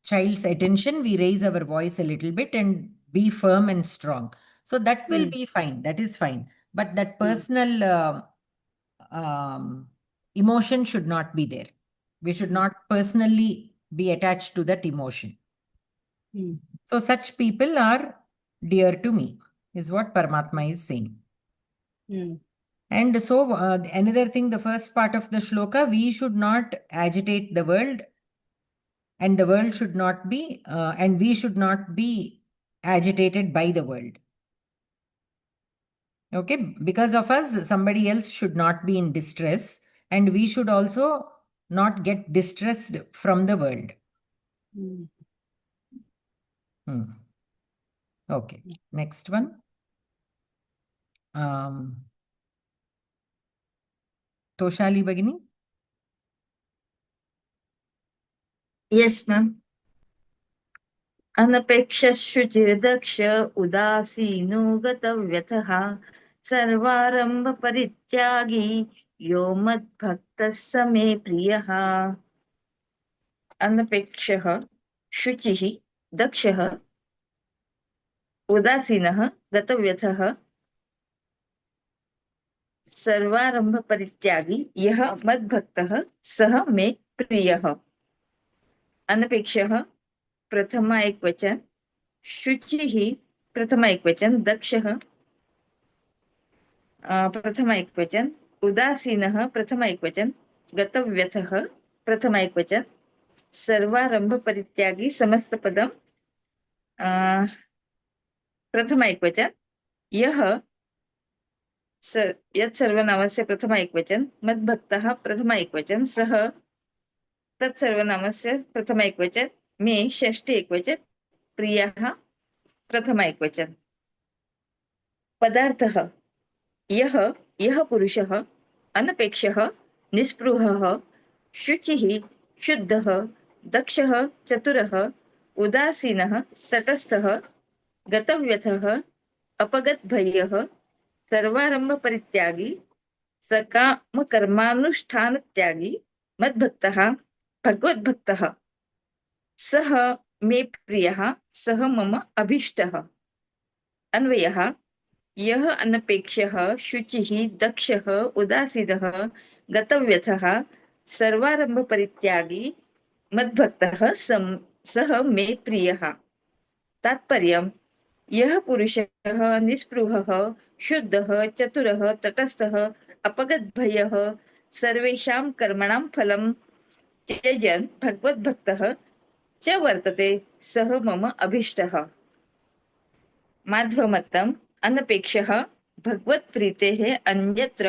A: child's attention, we raise our voice a little bit and be firm and strong. So that will be fine. That is fine. But that personal emotion should not be there. We should not personally be attached to that emotion. So such people are dear to me, is what Paramatma is saying. And so another thing, the first part of the shloka, we should not agitate the world, and the world should not be, and we should not be agitated by the world. Okay, because of us, somebody else should not be in distress, and we should also not get distressed from the world. Okay, next one. Toshali Bagini?
D: Yes, ma'am. अनपेक्षशुचिर्दक्ष उदासीनो गतव्यथः सर्वारम्भपरित्यागी यो मद्भक्तः स मे प्रियः. अनपेक्षः शुचिः दक्षः उदासीनः गतव्यथः सर्वारम्भपरित्यागी यः मद्भक्तः सः मे प्रियः. अनपेक्षः प्रथमा एकवचन, शुचिः प्रथमा एकवचन, दक्षः प्रथमा एकवचन, उदासीनः प्रथमा एकवचन, गतव्यथः प्रथमा एकवचन, सर्वारंभ परित्यागी समस्त पदम प्रथमा एकवचन, यः यत् सर्वनामस्य प्रथमा एकवचन, मद्भक्तः प्रथमा एकवचन, सः तत्सर्वनामस्य प्रथमा एकवचन, मे षष्ठी एकवचन, प्रियः प्रथमा एकवचन. पदार्थः यः यः पुरुषः, अनपेक्षः निस्पृहः, शुचिः शुद्धः, दक्षः चतुरः, उदासीनः तटस्थः, गतव्यथः अपगतभयः, सर्वारंभ परित्यागी, सकाम कर्मानुष्ठान त्यागी, मद्भक्तः भगवद्भक्तः, सः मे प्रियः, सः मम अभीष्टः. अन्वयः यः अनपेक्षः शुचिः दक्षः उदासीनः गतव्यथः सर्वारंभ परित्यागी मद्भक्तः सः मे प्रियः. तात्पर्यम् यः पुरुषः निस्पृहः शुद्धः चतुरः तटस्थः अपगतभयः सर्वेषां कर्मणां फलं त्यजन् भगवद्भक्तः च वर्तते सः मम अभीष्टः. माध्वमतम् अनपेक्षः भगवत्प्रीतेः अन्यत्र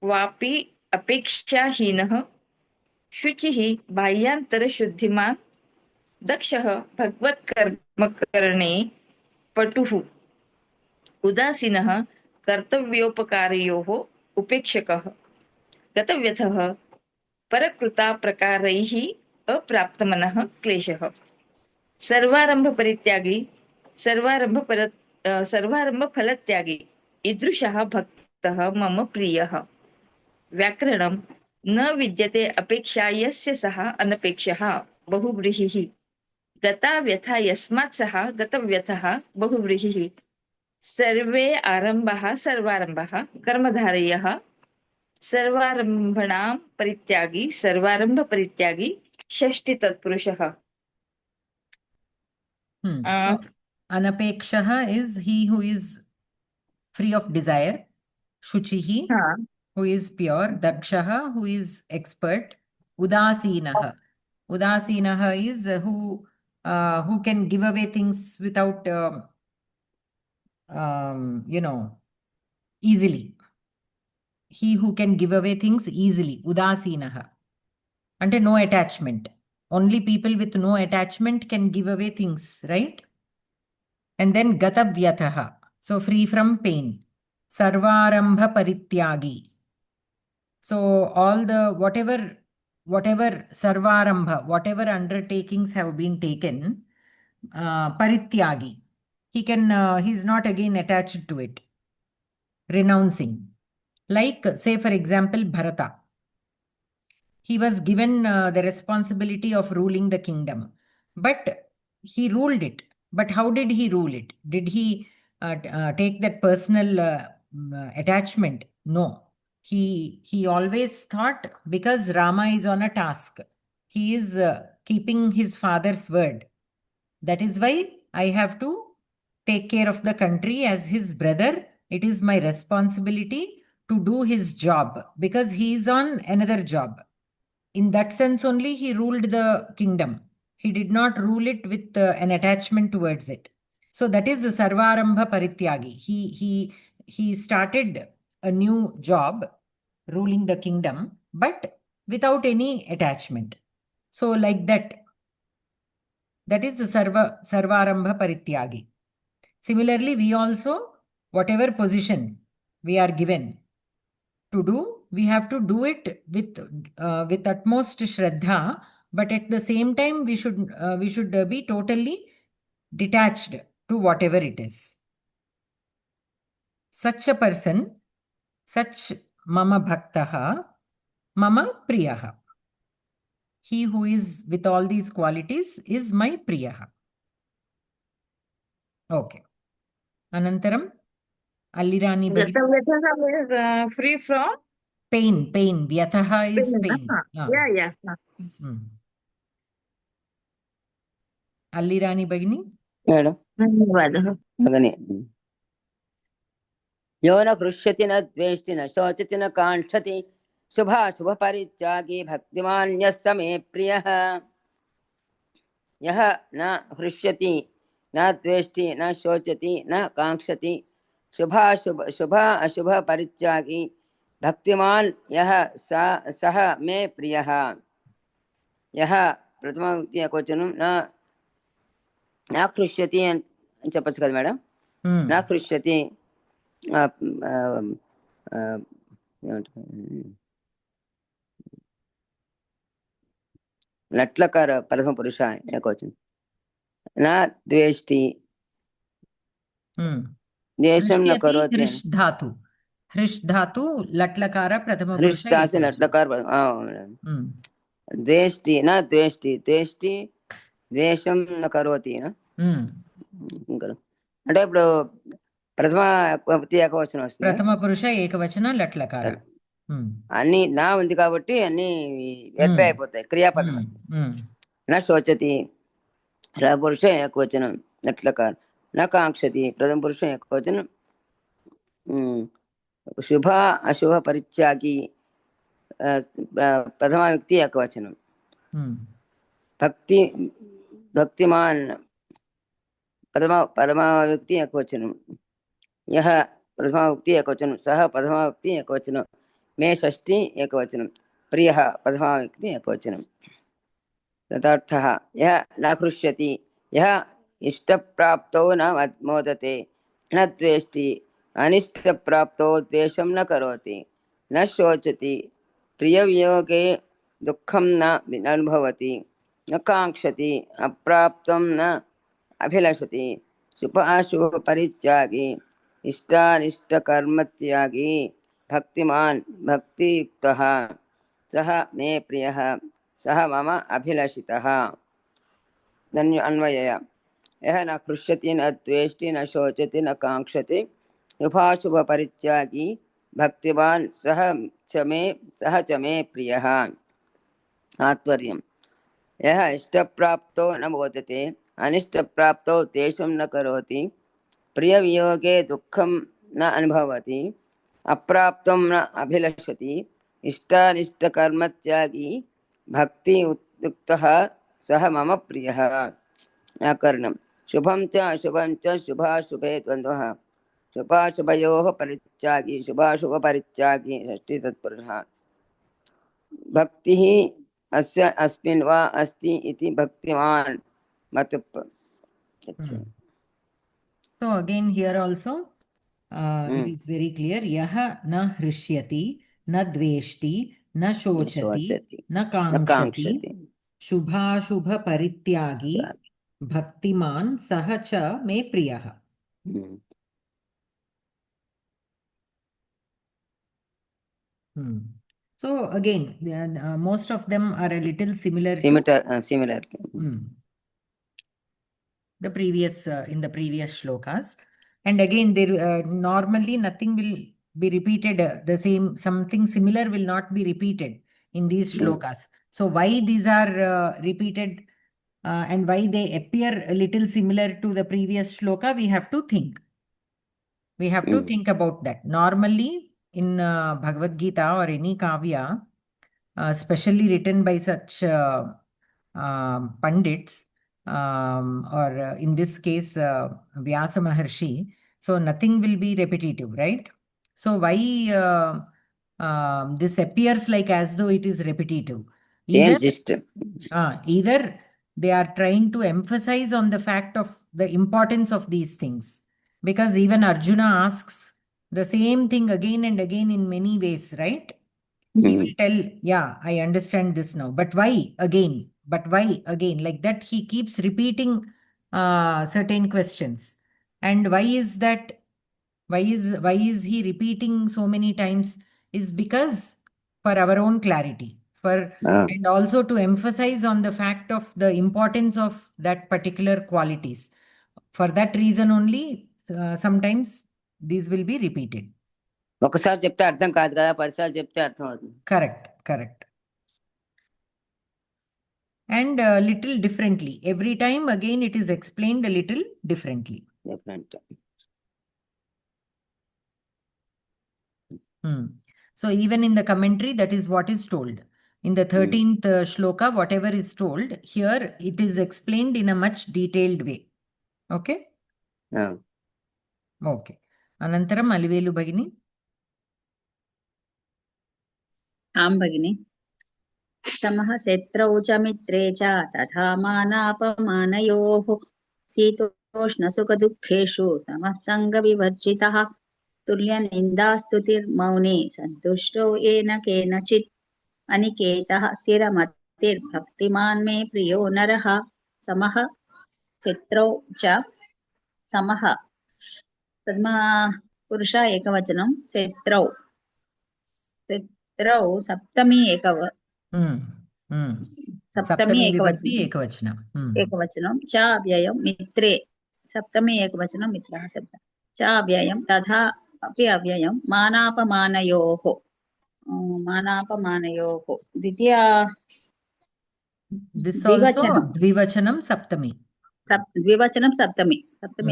D: क्वापि अपेक्षाहीनः, शुचिः बाह्यान्तरशुद्धिमान्, दक्षः भगवत्कर्मकरणे पटुः, उदासीनः कर्तव्योपकारयोः उपेक्षकः गतव्यथः परकृताप्रकारैः अप्राप्तमनः क्लेशः सर्वारम्भपरित्यागी सर्वारम्भफलत्यागी ईदृशः भक्तः मम प्रियः व्याकरणं न विद्यते अपेक्षा यस्य सः अनपेक्षः बहुव्रीहिः गता व्यथा यस्मात् सः गतव्यथः बहुव्रीहिः सर्वारम्भः कर्मधारयः सर्वारम्भणां परित्यागी सर्वारम्भपरित्यागी षष्ठी तत्पुरुषः
A: So, anapekshaha is he who is free of desire. Shuchihi, who is pure. Dakshaha, who is expert. Udasinaha. Udasinaha is who can give away things without, easily. He who can give away things easily. Udasinaha. Ante no attachment. Only people with no attachment can give away things, right? And then gatavyataha, so free from pain. Sarvarambha parityagi. So all the whatever sarvarambha, whatever undertakings have been taken, parityagi. He's not again attached to it. Renouncing. Like, say for example, Bharata. He was given the responsibility of ruling the kingdom, but he ruled it. But how did he rule it? Did he take that personal attachment? No. He always thought, because Rama is on a task, he is keeping his father's word. That is why I have to take care of the country as his brother. It is my responsibility to do his job because he is on another job. In that sense only he ruled the kingdom. He did not rule it with an attachment towards it. So that is the Sarvarambha Parityagi. He started a new job, ruling the kingdom, but without any attachment. So like that is the Sarvarambha Parityagi. Similarly, we also, whatever position we are given to do, we have to do it with utmost shraddha, but at the same time we should be totally detached to whatever it is. Such a person, such mama bhaktaha, mama priyaha. He who is with all these qualities is my priyaha. Okay. Anantaram, Allirani Bhagini.
D: Gatavyatha means free from
A: Pain. Vyataha is pain.
D: Yeah.
A: Allirani Bhagini.
E: Madam.
D: धन्यवादः
E: भगिनी यो न हृष्यति न द्वेष्टि न शोचति न काङ्क्षति शुभाशुभपरित्यागी भक्तिमान् यः स मे प्रियः यः न हृष्यति न द्वेष्टि न शोचति न काङ्क्षति शुभाशुभपरित्यागी भक्तिमान् यः सः मे प्रियः यः प्रथमविभक्ति एकवचनं न हृष्यति అని చెప్పచ్చు కదా మేడం न हृष्यति लट्लकार प्रथम पुरुष एकवचन न द्वेष्टि द्वेषं न करोति
A: हृष् धातु लट्लकार प्रथम पुरुष
E: हृष् धातु लट्लकार द्वेष्टि न द्वेष्टि द्वेष्टि द्वेषं न करोति न అంటే ఇప్పుడు ప్రథమ ఏకవచనం వస్తుంది
A: ప్రథమ పురుష ఏకవచన లట్లకార
E: అన్ని నా ఉంది కాబట్టి అన్ని వెర్బే అయిపోతాయి క్రియాపదం నా శోచతి పురుష ఏకవచనం లట్లకార నా కాంక్షతి ప్రథమ పురుష ఏకవచనం శుభ అశుభ పరిత్యాగి ప్రథమ వ్యక్తి ఏకవచనం భక్తిమాన్ प्रथमा व्यक्ति एकवचनं यः प्रथमा व्यक्ति एकवचनं सः प्रथमा व्यक्ति एकवचनं मे षष्ठी एकवचनं प्रियः प्रथमा व्यक्ति एकवचनं तदर्थः यः न हृष्यति यः इष्टप्राप्तौ न मोदते न द्वेष्टि अनिष्टप्राप्तो द्वेषं न करोति न शोचति प्रियवियोगे दुःखं न अनुभवति न काङ्क्षति अप्राप्तं न अभिलषति शुभाशुभपरित्यागी इष्टानिष्टकर्मत्यागी भक्तिमान् भक्तियुक्तः सः मे प्रियः सः मम अभिलषितः। अन्वयः यः न हृष्यति न द्वेष्टि न शोचति न काङ्क्षति शुभाशुभपरित्यागी भक्तिवान् सः च मे प्रियः। तात्पर्यं यः इष्टप्राप्तो न मोदते अनिष्टप्राप्तो द्वेषं न करोति प्रियवियोगे दुःखं न अनुभवति अप्राप्तं न अभिलषति इष्टानिष्टकर्मत्यागी भक्तियुक्तः सः मम प्रियः। व्याकरणं शुभं च अशुभं च शुभाशुभे द्वन्द्वः शुभाशुभयोः परित्यागी शुभाशुभपरित्यागी षष्ठी तत्पुरुषः। भक्तिः अस्य अस्मिन् वा अस्ति इति भक्तिमान् मत।
A: So again here also it is very clear. Yaha na hrishyati na dveshti na shochati na kankshati shubha shubha parityagi bhaktiman saha cha me priyaha. So again most of them are a little similar the previous in the previous shlokas, and again there normally nothing will be repeated the same, something similar will not be repeated in these shlokas. So why these are repeated and why they appear a little similar to the previous shloka, we have to think about that. Normally in Bhagavad Gita or any kavya specially written by such pandits, or in this case Vyasa Maharshi, so nothing will be repetitive, right? So why this appears like as though it is repetitive? Either they are trying to emphasize on the fact of the importance of these things, because even Arjuna asks the same thing again and again in many ways, right? He will tell, yeah, I understand this now, but why again? Like that he keeps repeating certain questions. And why is that? Why is he repeating so many times? Is because for our own clarity, and also to emphasize on the fact of the importance of that particular qualities. For that reason only sometimes these will be repeated.
E: ఒకసారి చెప్తే అర్థం కాదు కదా, 10 సార్లు చెప్తే అర్థం అవుతుంది.
A: Correct. And little differently every time, again it is explained a little differently. So even in the commentary, that is what is told in the 13th shloka. Whatever is told here, it is explained in a much detailed way. Okay. Okay. Anantaram Alivelu Bhagini.
F: भगिनी समः शत्रौ च मित्रे च तथा मानापमानयोः शीतोष्णसुखदुःखेषु समः सङ्गविवर्जितः तुल्यनिन्दास्तुतिर्मौने सन्तुष्टो येन केनचित् अनिकेतः स्थिरमतिर्भक्तिमान् मे प्रियो नरः। समः शत्रौ च समः प्रथमा पुरुष एकवचनं शत्रौ सप्तमी एकवचनं च अव्ययं मित्रे सप्तमी एकवचनं मित्रः शब्दः च अव्ययं तथा अपि अव्ययं मानापमानयोः द्वितीया
A: द्विवचनं सप्तमी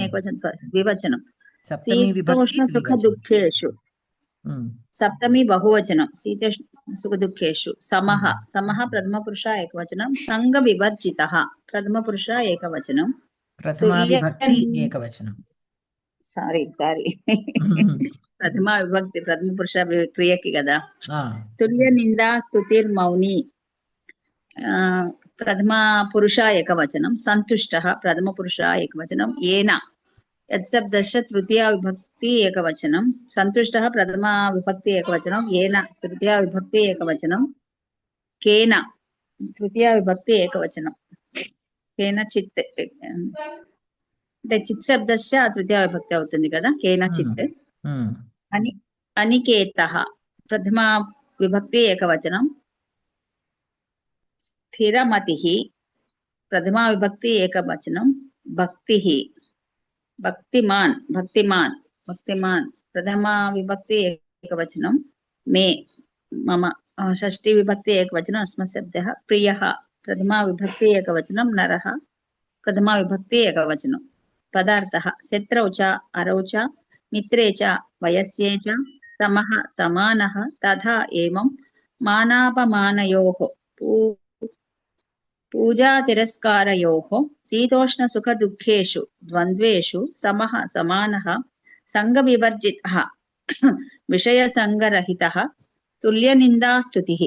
F: एकवचनं द्विवचनं शीतोष्णसुखदुःखेषु सप्तमी बहुवचनं शीतोष्णसुखदुःखेषु समः प्रथमपुरुष एकवचनं सङ्गविवर्जितः प्रथमपुरुष एकवचनं
A: प्रथमा विभक्ति एकवचनं
F: प्रथमा विभक्ति प्रथमपुरुष क्रियकी कदा तुल्यनिन्दा स्तुतिर्मौनी प्रथमा पुरुष एकवचनं सन्तुष्टः प्रथमपुरुष एकवचनं येन यत्शब्दस्य तृतीया विभक्ति एकवचनं सन्तुष्टः प्रथमा विभक्ति एकवचनं येन तृतीया विभक्ति एकवचनं केन तृतीया विभक्ति एकवचनं केनचित् అంటే చిత్ శబ్దస్య తృతీయ విభక్తి అవుతుంది కదా కేనచిత్ అని అనికేతః ప్రథమ విభక్తి ఏకవచనం స్థిరమతిః ప్రథమ విభక్తి ఏకవచనం భక్తిః భక్తిమాన్ భక్తిమాన్ భక్తిమాన్ ప్రథమ విభక్తి ఏకవచనం మే మమ షష్ఠి విభక్తి ఏకవచనం అస్మత్ శబ్దः ప్రియः ప్రథమ విభక్తి ఏకవచనం నరः ప్రథమ విభక్తి ఏకవచనం పదార్థः శత్రౌ చ అరౌ చ మిత్రే చ వయస్యే చ సమः సమానः తథా ఏవం మానాపమానయోః పూజాతిరస్కారయోః శీతోష్ణసుఖదుఃఖేషు ద్వంద్వేషు సమः సమానः సంగవివర్జితः విషయసంగరహితः తుల్యనిందాస్తుతిः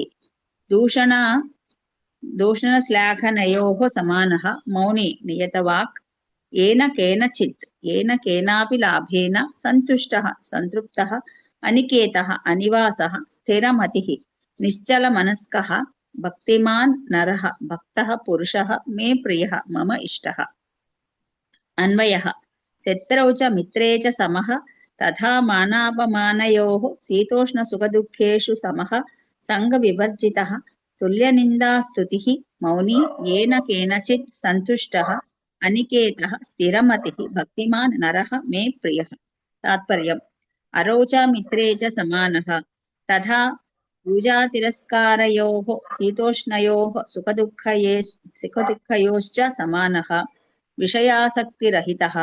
F: దూషణశ్లాఘనయోः సమానः మౌని నియతవాక్ येन केनचित् येन केनापि लाभेन सन्तुष्टः सन्तृप्तः अनिकेतः अनिवासः स्थिरमतिः निश्चलमनस्कः भक्तिमान् नरः भक्तः पुरुषः मे प्रियः मम इष्टः अन्वयः शत्रौ च मित्रे च समः तथा मानापमानयोः शीतोष्णसुखदुःखेषु समः सङ्गविवर्जितः तुल्यनिन्दास्तुतिः मौनी येन केनचित् सन्तुष्टः अनिकेतः स्थिरमतिः भक्तिमान् नरः मे प्रियः तात्पर्यम् अरौ च मित्रे च समानः तथा पूजातिरस्कारयोः शीतोष्णयोः सुखदुःखयोश्च समानः विषयासक्तिरहितः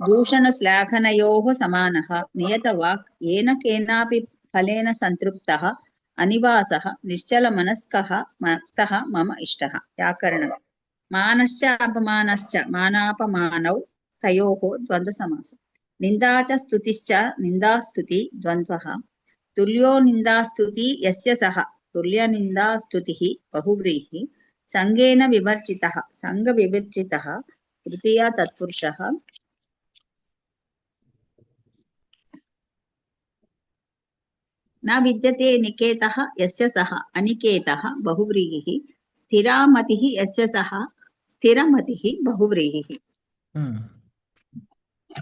F: दूषणश्लाघनयोः समानः नियतवाक् येन केनापि फलेन सन्तृप्तः अनिवासः निश्चलमनस्कः मक्तः मम इष्टः व्याकरणम् मानश्च अपमानश्च मानापमानौ तयोः द्वन्द्वसमासः निन्दा च स्तुतिश्च निन्दास्तुति द्वन्द्वः तुल्यो निन्दास्तुति यस्य सः तुल्यनिन्दास्तुतिः बहुव्रीहि सङ्गेन विवर्जितः सङ्गविवर्जितः तृतीया तत्पुरुषः न विद्यते निकेतः यस्य सः अनिकेतः बहुव्रीहिः स्थिरामतिः यस्य सः स्थिरमतिः बहुव्रीहिः.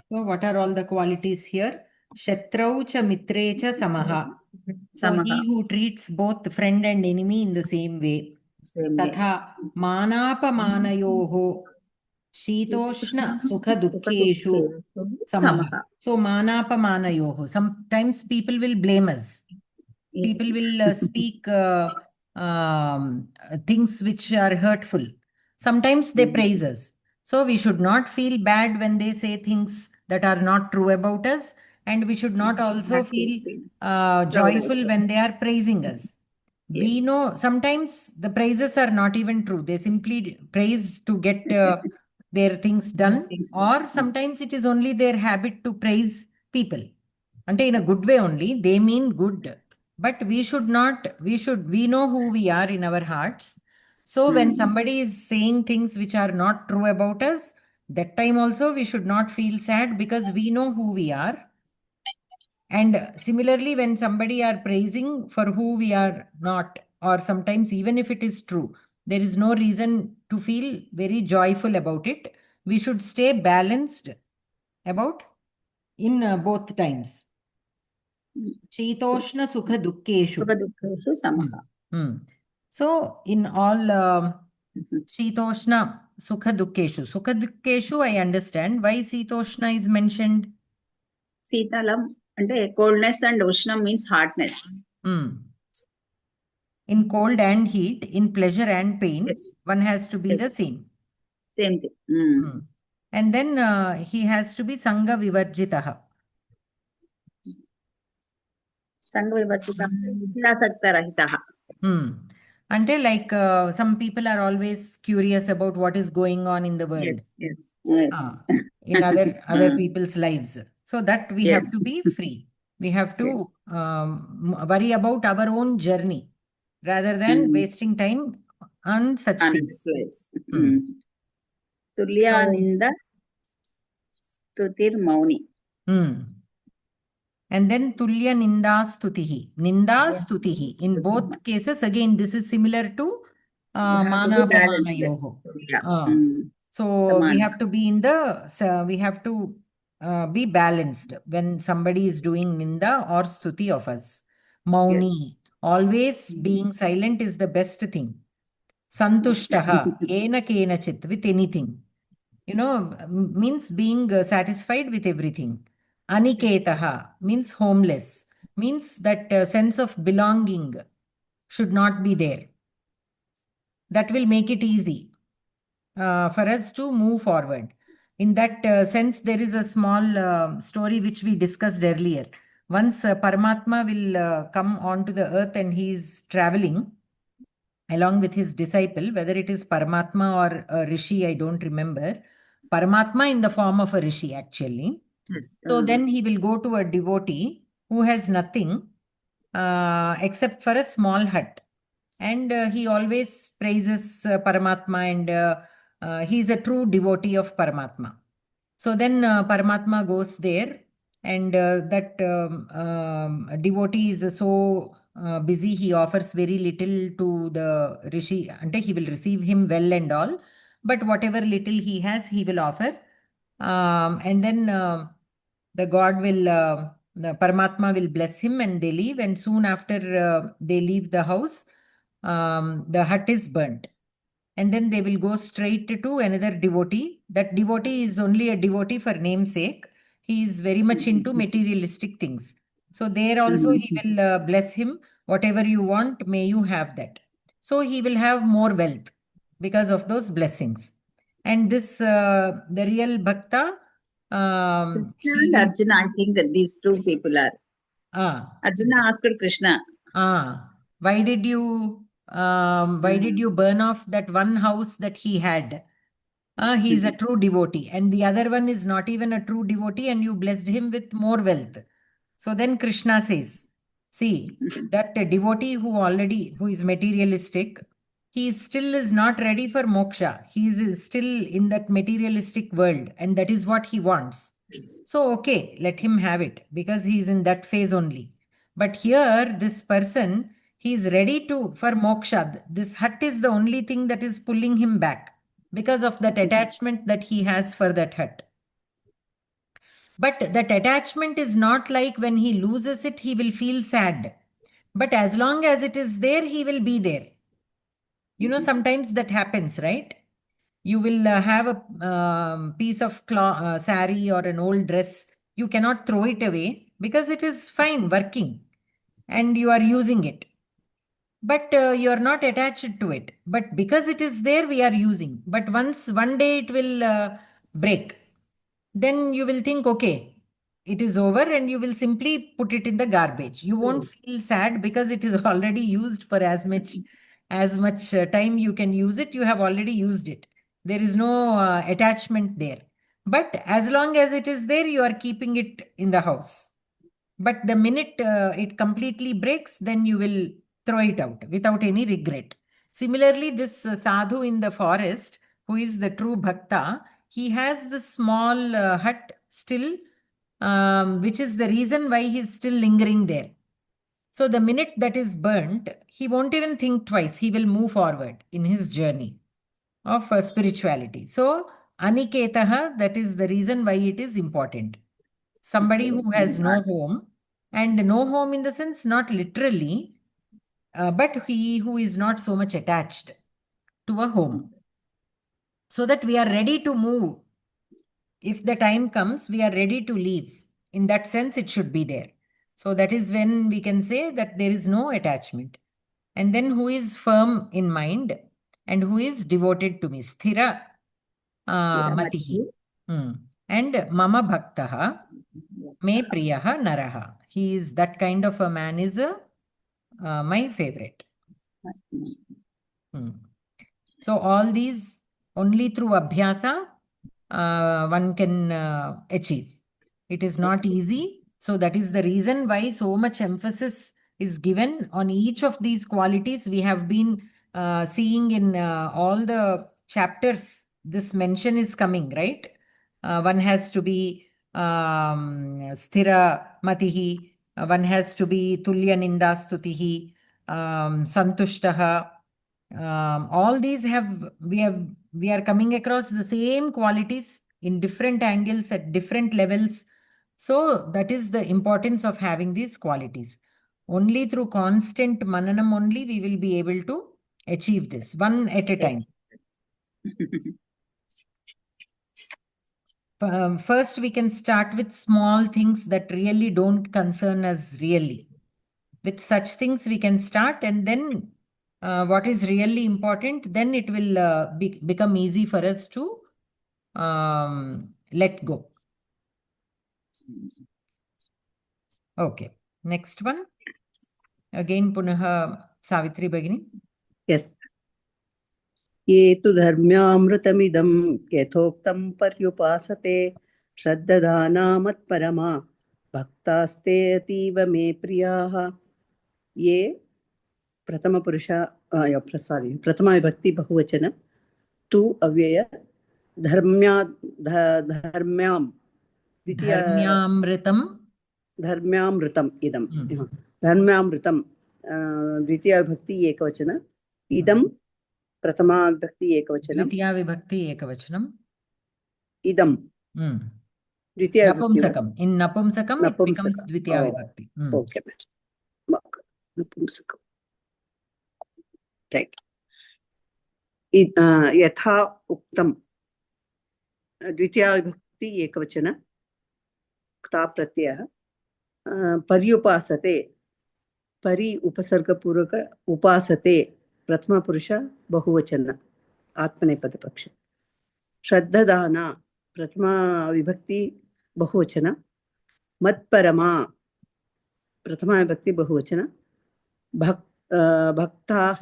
A: So what are all the qualities here? Shatrau cha mitre cha samaha. So he who treats both friend and enemy in the same way. Tatha manapamanayoho shitoshna sukha dukkeshu samaha. So manapamanayoho. Sometimes people will blame us. Yes. People will speak things which are hurtful. Sometimes they praise us. So we should not feel bad when they say things that are not true about us. And we should not also feel joyful when they are praising us. Yes. We know sometimes the praises are not even true. They simply praise to get their things done. Or sometimes it is only their habit to praise people. And in a good way only. They mean good. But we should not, we know who we are in our hearts. So when somebody is saying things which are not true about us, that time also we should not feel sad because we know who we are. And similarly, when somebody are praising for who we are not, or sometimes even if it is true, there is no reason to feel very joyful about it. We should stay balanced about in both times. Shitoshna sukha dukkeshu. So in all Shitoshna sukha dukkeshu. Sukha dukkeshu I understand. Why Shitoshna is mentioned?
F: Sitalam ante coldness and Ushnam means hotness.
A: In cold and heat, in pleasure and pain, yes. One has to be the same.
F: Same thing.
A: And then he has to be Sangha Vivarjitaha.
F: Sangha Vivarjitaha. Vilasaktarahitaha.
A: Ante like some people are always curious about what is going on in the world.
F: Yes.
A: In other people's lives. So that we have to be free. We have to worry about our own journey rather than wasting time on such things.
F: Tulya Ninda Tutir Mauni.
A: And then Tulya Ninda Stutihi. Ninda Stutihi. In both cases, again, this is similar to
F: You have to be
A: Mana Apamana
F: balanced.
A: Yoho.
F: Yeah.
A: So we
F: Samana.
A: have to be we have to be balanced when somebody is doing Ninda or Stuti of us. Mauni.
F: Yes.
A: Always being silent is the best thing. Santushtaha. Yena kenachit. With anything. Means being satisfied with everything. Aniketaha means homeless, means that sense of belonging should not be there. That will make it easy for us to move forward. In that sense, there is a small story which we discussed earlier. Once Paramatma will come onto the earth and he is traveling along with his disciple, whether it is Paramatma or a Rishi, I don't remember. Paramatma in the form of a Rishi, actually.
F: Yes.
A: So then he will go to a devotee who has nothing except for a small hut. And he always praises Paramatma, and he is a true devotee of Paramatma. So then Paramatma goes there, and that devotee is so busy, he offers very little to the Rishi, and he will receive him well and all, but whatever little he has, he will offer. And then the God will, the Paramatma will bless him, and they leave, and soon after they leave the house, the hut is burnt. And then they will go straight to another devotee. That devotee is only a devotee for namesake. He is very much into materialistic things. So there also he will bless him. Whatever you want, may you have that. So he will have more wealth because of those blessings. And this, the real bhakta,
F: Krishna
A: he
F: and
A: will,
F: Arjuna, I think that these two people are. Arjuna asked Krishna.
A: why did you burn off that one house that he had? He is a true devotee, and the other one is not even a true devotee, and you blessed him with more wealth. So then Krishna says, see, that a devotee who is materialistic, he still is not ready for moksha. He is still in that materialistic world, and that is what he wants. So, okay, let him have it because he is in that phase only. But here, this person, he is ready for moksha. This hut is the only thing that is pulling him back because of that attachment that he has for that hut. But that attachment is not like when he loses it, he will feel sad. But as long as it is there, he will be there. Sometimes that happens, right? You will have a piece of sari or an old dress. You cannot throw it away because it is fine working and you are using it. But you are not attached to it. But because it is there, we are using. But one day it will break. Then you will think, okay, it is over, and you will simply put it in the garbage. You won't feel sad because it is already used for as much time you can use it. You have already used it. There is no attachment there. But as long as it is there, you are keeping it in the house. But the minute it completely breaks, then you will throw it out without any regret. Similarly, this sadhu in the forest, who is the true bhakta, he has the small hut still, which is the reason why he is still lingering there. So the minute that is burnt, he won't even think twice. He will move forward in his journey of spirituality. So Aniketaha, that is the reason why it is important. Somebody who has no home, and no home in the sense not literally, but he who is not so much attached to a home. So that we are ready to move. If the time comes, we are ready to leave. In that sense, it should be there. So that is when we can say that there is no attachment. And then who is firm in mind and who is devoted to me. Sthira matihi. And mama bhaktaha me priyaha naraha. He is that kind of a man, is my favorite. So all these only through abhyasa one can achieve. It is not easy. So that is the reason why so much emphasis is given on each of these qualities. We have been seeing in all the chapters, this mention is coming, right? one has to be sthira matihi, one has to be tulya nindastutihi, santushtaha. All these we are coming across the same qualities in different angles at different levels. So that is the importance of having these qualities. Only through constant mananam only we will be able to achieve this, one at a time. First, we can start with small things that really don't concern us really. With such things, we can start, and then what is really important, then it will become easy for us to let go. Okay, next one. Again, Punaha Savitri Bhagini.
C: Yes. ये तु धर्म्यामृतमिदं यथोक्तं पर्युपासते श्रद्दधाना मत्परमा भक्तास्ते अतीव मे प्रियाः. ये प्रथमपुरुष प्रथमा विभक्ति बहुवचन तु अव्यय धर्म्यां धर्म्यामृतम् इदं धर्म्यामृतं द्वितीया विभक्ति एकवचन इदं प्रथमा विभक्ति एकवचनं
A: द्वितीया विभक्ति एकवचनम्
C: इदं द्वितीया
A: नपुंसकम्. In napumsakam it becomes द्वितीया विभक्ति.
C: Okay. नपुंसकम्. यथा उक्तं द्वितीया विभक्ति एकवचन क्ता प्रत्ययः पर्युपासते परि उपसर्गपूर्वक उपासते प्रथमा पुरुष बहुवचन आत्मनेपदपक्ष. श्रद्धदाना प्रथमा विभक्ति बहुवचन मत्परमा प्रथमा विभक्ति बहुवचन भक्ताः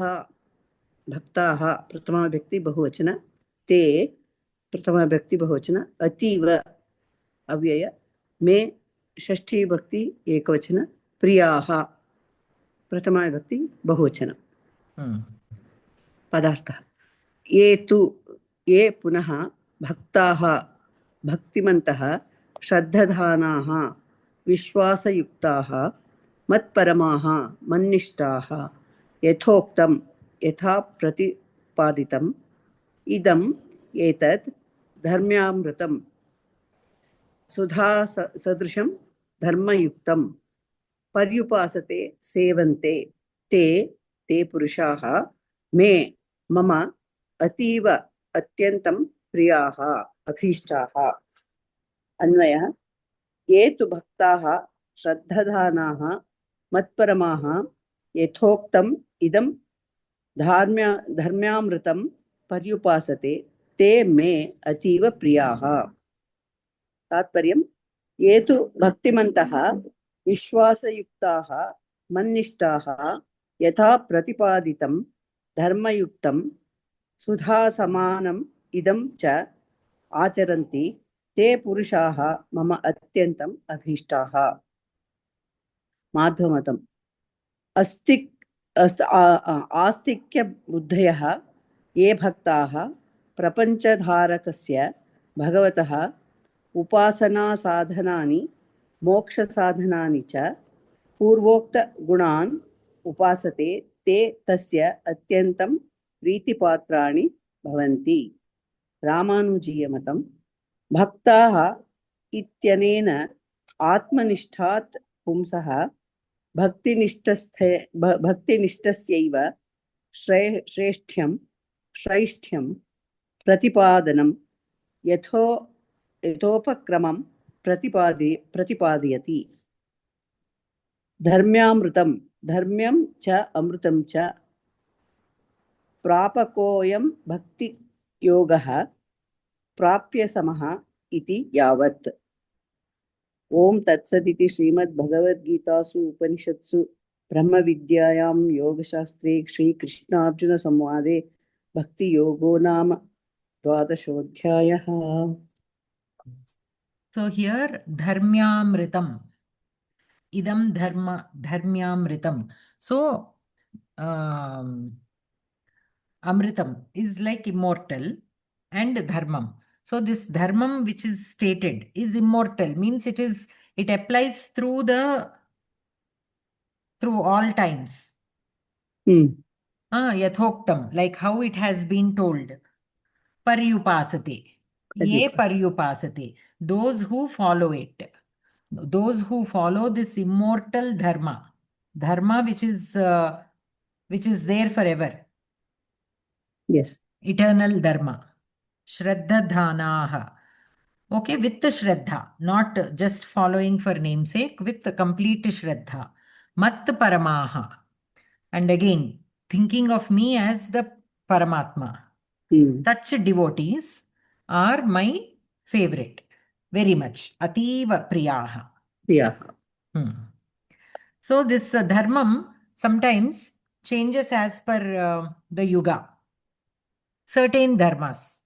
C: प्रथमा विभक्ति बहुवचन ते प्रथमा विभक्ति बहुवचन अतीव अव्यय मे षष्ठी विभक्ति एकवचन प्रियाः प्रथमा विभक्ति बहुवचन. पदार्थः ये पुनः भक्ताः भक्तिमन्तः श्रद्धधानाः विश्वासयुक्ताः मत्परमाः मन्निष्ठाः यथोक्तं यथा प्रतिपादितम् इदम् एतत् धर्म्यामृतं सुधा सदृशं धर्मयुक्तं पर्युपासते सेवन्ते ते पुरुषाः मे मम अतीव अत्यन्तं प्रियाः अभीष्टाः. अन्वयः ये तु भक्ताः श्रद्धधानाः मत्परमाः यथोक्तम् इदं धर्म्यामृतं पर्युपासते ते मे अतीव प्रियाः. तात्पर्यं ये तु भक्तिमन्तः विश्वासयुक्ताः मन्निष्ठाः यथा प्रतिपादितं धर्मयुक्तं सुधासमानम् इदं च आचरन्ति ते पुरुषाः मम अत्यन्तम् अभीष्टाः. माध्वमतम् आस्तिक्यबुद्धयः ये भक्ताः प्रपञ्चधारकस्य भगवतः उपासनासाधनानि मोक्षसाधनानि च पूर्वोक्तगुणान् उपासते ते तस्य अत्यन्तं प्रीतिपात्राणि भवन्ति. रामानुजीयमतं भक्ताः इत्यनेन आत्मनिष्ठात् पुंसः भक्तिनिष्ठस्यैव श्रैष्ठ्यं प्रतिपादनं यथोपक्रमं प्रतिपादयति. धर्म्यामृतं धर्म्यं च अमृतं च प्रापकोऽयं भक्तियोगः प्राप्य समः इति यावत्. ओम तत्सदिति श्रीमद्भगवद्गीतासु उपनिषत्सु ब्रह्मविद्यायां योगशास्त्रे श्रीकृष्णार्जुन संवादे भक्तियोगो नाम 12ोऽध्यायः.
A: So here dharmyamritam, idam dharmyamritam. So amritam is like immortal and dharmam. So this dharmam which is stated is immortal, means it applies through all times. Yathoktam, like how it has been told. Paryupasate. Ye paryupasate. Those who follow it. Those who follow this immortal dharma. Dharma which is there forever.
C: Yes.
A: Eternal dharma. Shraddha dhanaha. Okay, with the shraddha, not just following for namesake, with the complete shraddha. Mat paramaha. And again, thinking of me as the Paramatma. Such devotees are my favorite. Very much. Ativa priyaha. So this dharmam sometimes changes as per the yuga. Certain dharmas.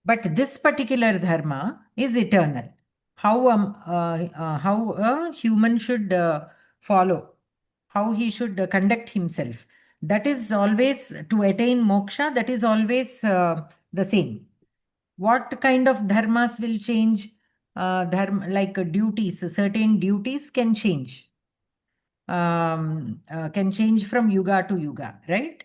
A: But this particular dharma is eternal. How a human should follow, how he should conduct himself. That is always to attain moksha, that is always the same. What kind of dharmas will change? Like duties, certain duties can change. Can change from yuga to yuga, right?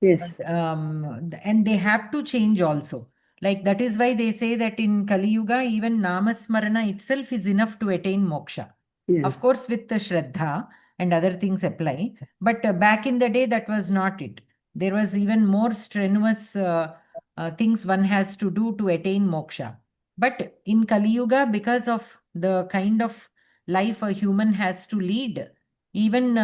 C: Yes.
A: And they have to change also. Like that is why they say that in Kali Yuga, even Namasmarana itself is enough to attain moksha.
C: Yeah.
A: Of course, with the Shraddha and other things apply. But back in the day, that was not it. There was even more strenuous things one has to do to attain moksha. But in Kali Yuga, because of the kind of life a human has to lead, even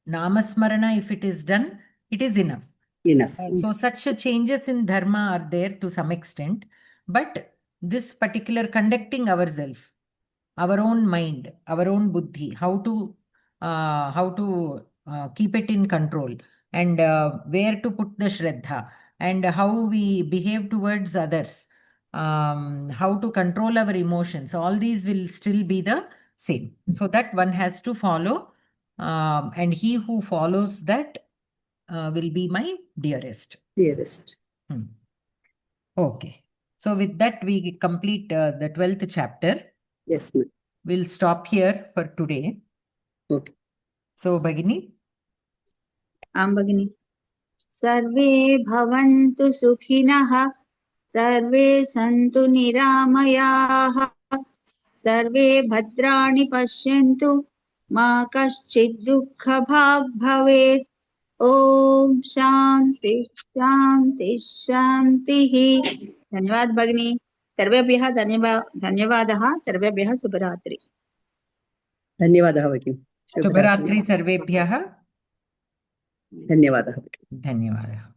A: Namasmarana, if it is done, it is enough. So such changes in dharma are there to some extent, but this particular conducting ourselves, our own mind, our own buddhi, how to keep it in control, and where to put the shraddha, and how we behave towards others, how to control our emotions, all these will still be the same. So that one has to follow, and he who follows that will be my dearest. Okay. So with that, we complete the 12th chapter.
C: Yes, ma'am.
A: We'll stop here for today.
C: Okay.
A: So, Bhagini?
F: आं भगिनि सर्वे भवन्तु सुखिनः सर्वे सन्तु निरामयाः सर्वे भद्राणि पश्यन्तु मा कश्चित् दुःखभाग् भवेत् ओम शांति शांति शांतिः धन्यवाद भगिनी सर्वेभ्यः धन्यवादः सर्वेभ्यः शुभरात्रि
C: धन्यवादः भगिनि
A: शुभरात्रि सर्वेभ्यः
C: धन्यवादः
A: धन्यवादः